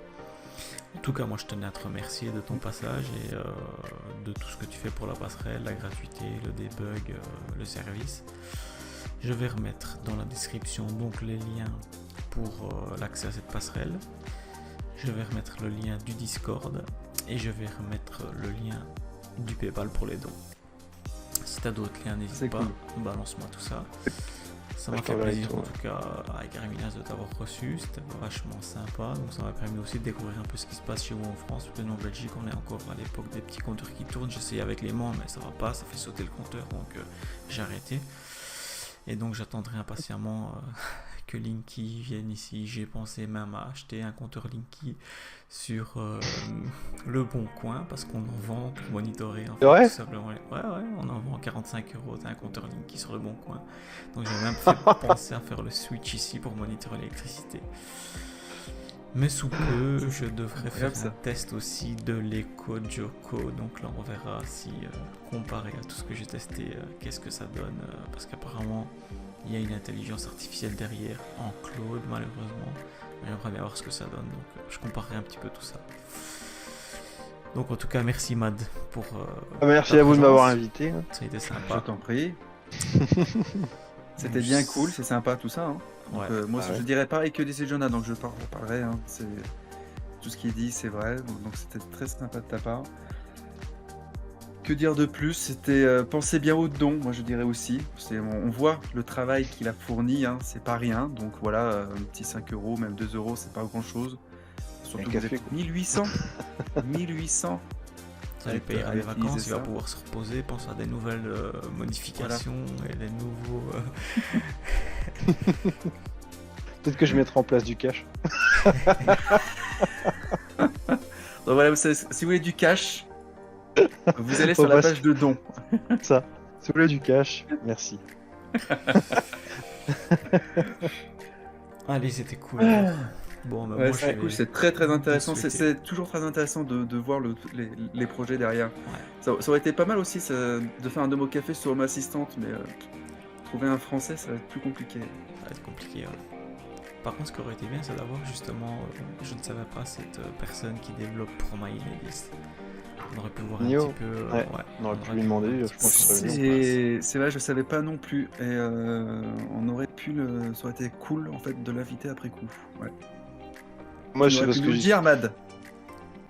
En tout cas, moi je tenais à te remercier de ton passage et de tout ce que tu fais pour la passerelle, la gratuité, le debug, le service. Je vais remettre dans la description donc les liens pour l'accès à cette passerelle. Je vais remettre le lien du Discord et je vais remettre le lien du PayPal pour les dons. Si tu as d'autres liens, n'hésite pas, balance-moi tout ça. Ça m'a fait plaisir en tout cas avec Arminas de t'avoir reçu, c'était vachement sympa, donc ça m'a permis aussi de découvrir un peu ce qui se passe chez vous en France, parce que nous en Belgique on est encore à l'époque des petits compteurs qui tournent, j'essayais avec les mains mais ça va pas, ça fait sauter le compteur, donc j'ai arrêté. Et donc j'attendrai impatiemment que Linky vienne ici. J'ai pensé même à acheter un compteur Linky sur le Bon Coin parce qu'on en vend pour monitorer. En fait, ouais, tout simplement. Ouais, on en vend 45€. T'as un compteur Linky sur le Bon Coin. Donc j'ai même fait penser à faire le switch ici pour monitorer l'électricité. Mais sous peu, je devrais faire un test aussi de l'Eco Joko. Donc là, on verra si, comparé à tout ce que j'ai testé, qu'est-ce que ça donne. Parce qu'apparemment, il y a une intelligence artificielle derrière, en cloud malheureusement. Mais j'aimerais bien voir ce que ça donne. Donc je comparerai un petit peu tout ça. Donc en tout cas, merci Mad pour... merci à vous de m'avoir invité. Ça a été sympa. Je t'en prie. C'était bien cool, c'est sympa tout ça. Hein. Donc, moi je dirais pareil que DC Jonah, donc je parlerai. Hein. Tout ce qui est dit, c'est vrai. Donc c'était très sympa de ta part. Que dire de plus? C'était pensez bien aux dons, moi je dirais aussi. On voit le travail qu'il a fourni, hein, c'est pas rien. Donc voilà, un petit 5€, même 2€, c'est pas grand chose. Surtout que vous êtes 1800. 1800. Ça lui payera les vacances, il va pouvoir se reposer, pense à des nouvelles modifications et des nouveaux... Peut-être que je mettrai en place du cash. Donc voilà, si vous voulez du cash, vous allez sur la page de dons. Ça, si vous voulez du cash, merci. Allez, c'était cool. Bon, bah, ouais, c'est cool, c'est très très intéressant. C'est toujours très intéressant de voir les projets derrière. Ouais. Ça aurait été pas mal aussi de faire un Domo Café sur Home Assistant, mais trouver un français, ça va être plus compliqué. Ça va être compliqué, ouais. Par contre, ce qui aurait été bien, c'est d'avoir justement, je ne savais pas, cette personne qui développe pour MyInedis. On aurait pu voir un petit peu. On aurait pu lui demander, je pense. C'est vrai, je savais pas non plus. Et on aurait pu ça aurait été cool en fait de l'inviter après coup. Ouais. Moi, je sais pas ce que je dis, Armad.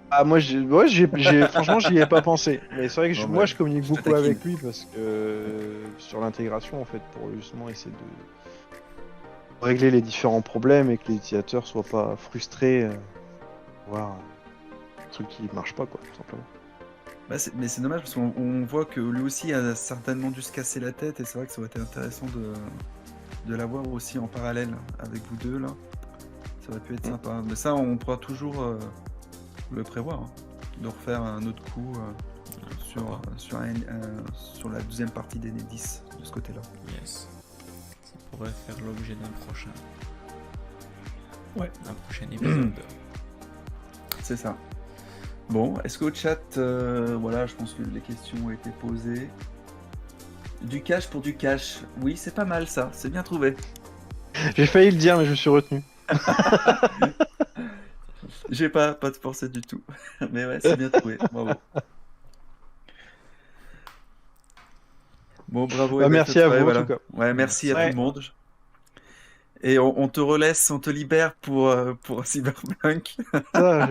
Ah, moi, franchement, j'y ai pas pensé. Mais c'est vrai que moi, je communique beaucoup avec lui parce que sur l'intégration, en fait, pour justement essayer de régler les différents problèmes et que les utilisateurs soient pas frustrés, voir un truc qui marche pas, quoi, tout simplement. Bah mais c'est dommage parce qu'on voit que lui aussi a certainement dû se casser la tête et c'est vrai que ça aurait été intéressant de l'avoir aussi en parallèle avec vous deux là. Ça aurait pu être sympa. Mais ça, on pourra toujours le prévoir, hein, de refaire un autre coup sur la deuxième partie d'Enedis de ce côté-là. Yes. Ça pourrait faire l'objet d'un prochain. Ouais. Un prochain épisode. C'est ça. Bon, est-ce qu'au chat, voilà, je pense que les questions ont été posées. Du cash pour du cash. Oui, c'est pas mal ça, c'est bien trouvé. J'ai failli le dire, mais je me suis retenu. J'ai pas de pensée du tout. Mais ouais, c'est bien trouvé. Bravo. Bon, bravo. Bah, merci à vous, en tout cas. Ouais, merci à tout le monde. Et on te relaisse, on te libère pour Cyberpunk. Ça,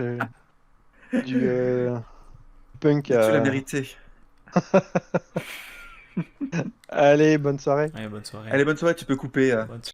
du punk à... Tu l'as mérité. Allez, bonne soirée. Allez, bonne soirée. Allez, bonne soirée, tu peux couper. Bonne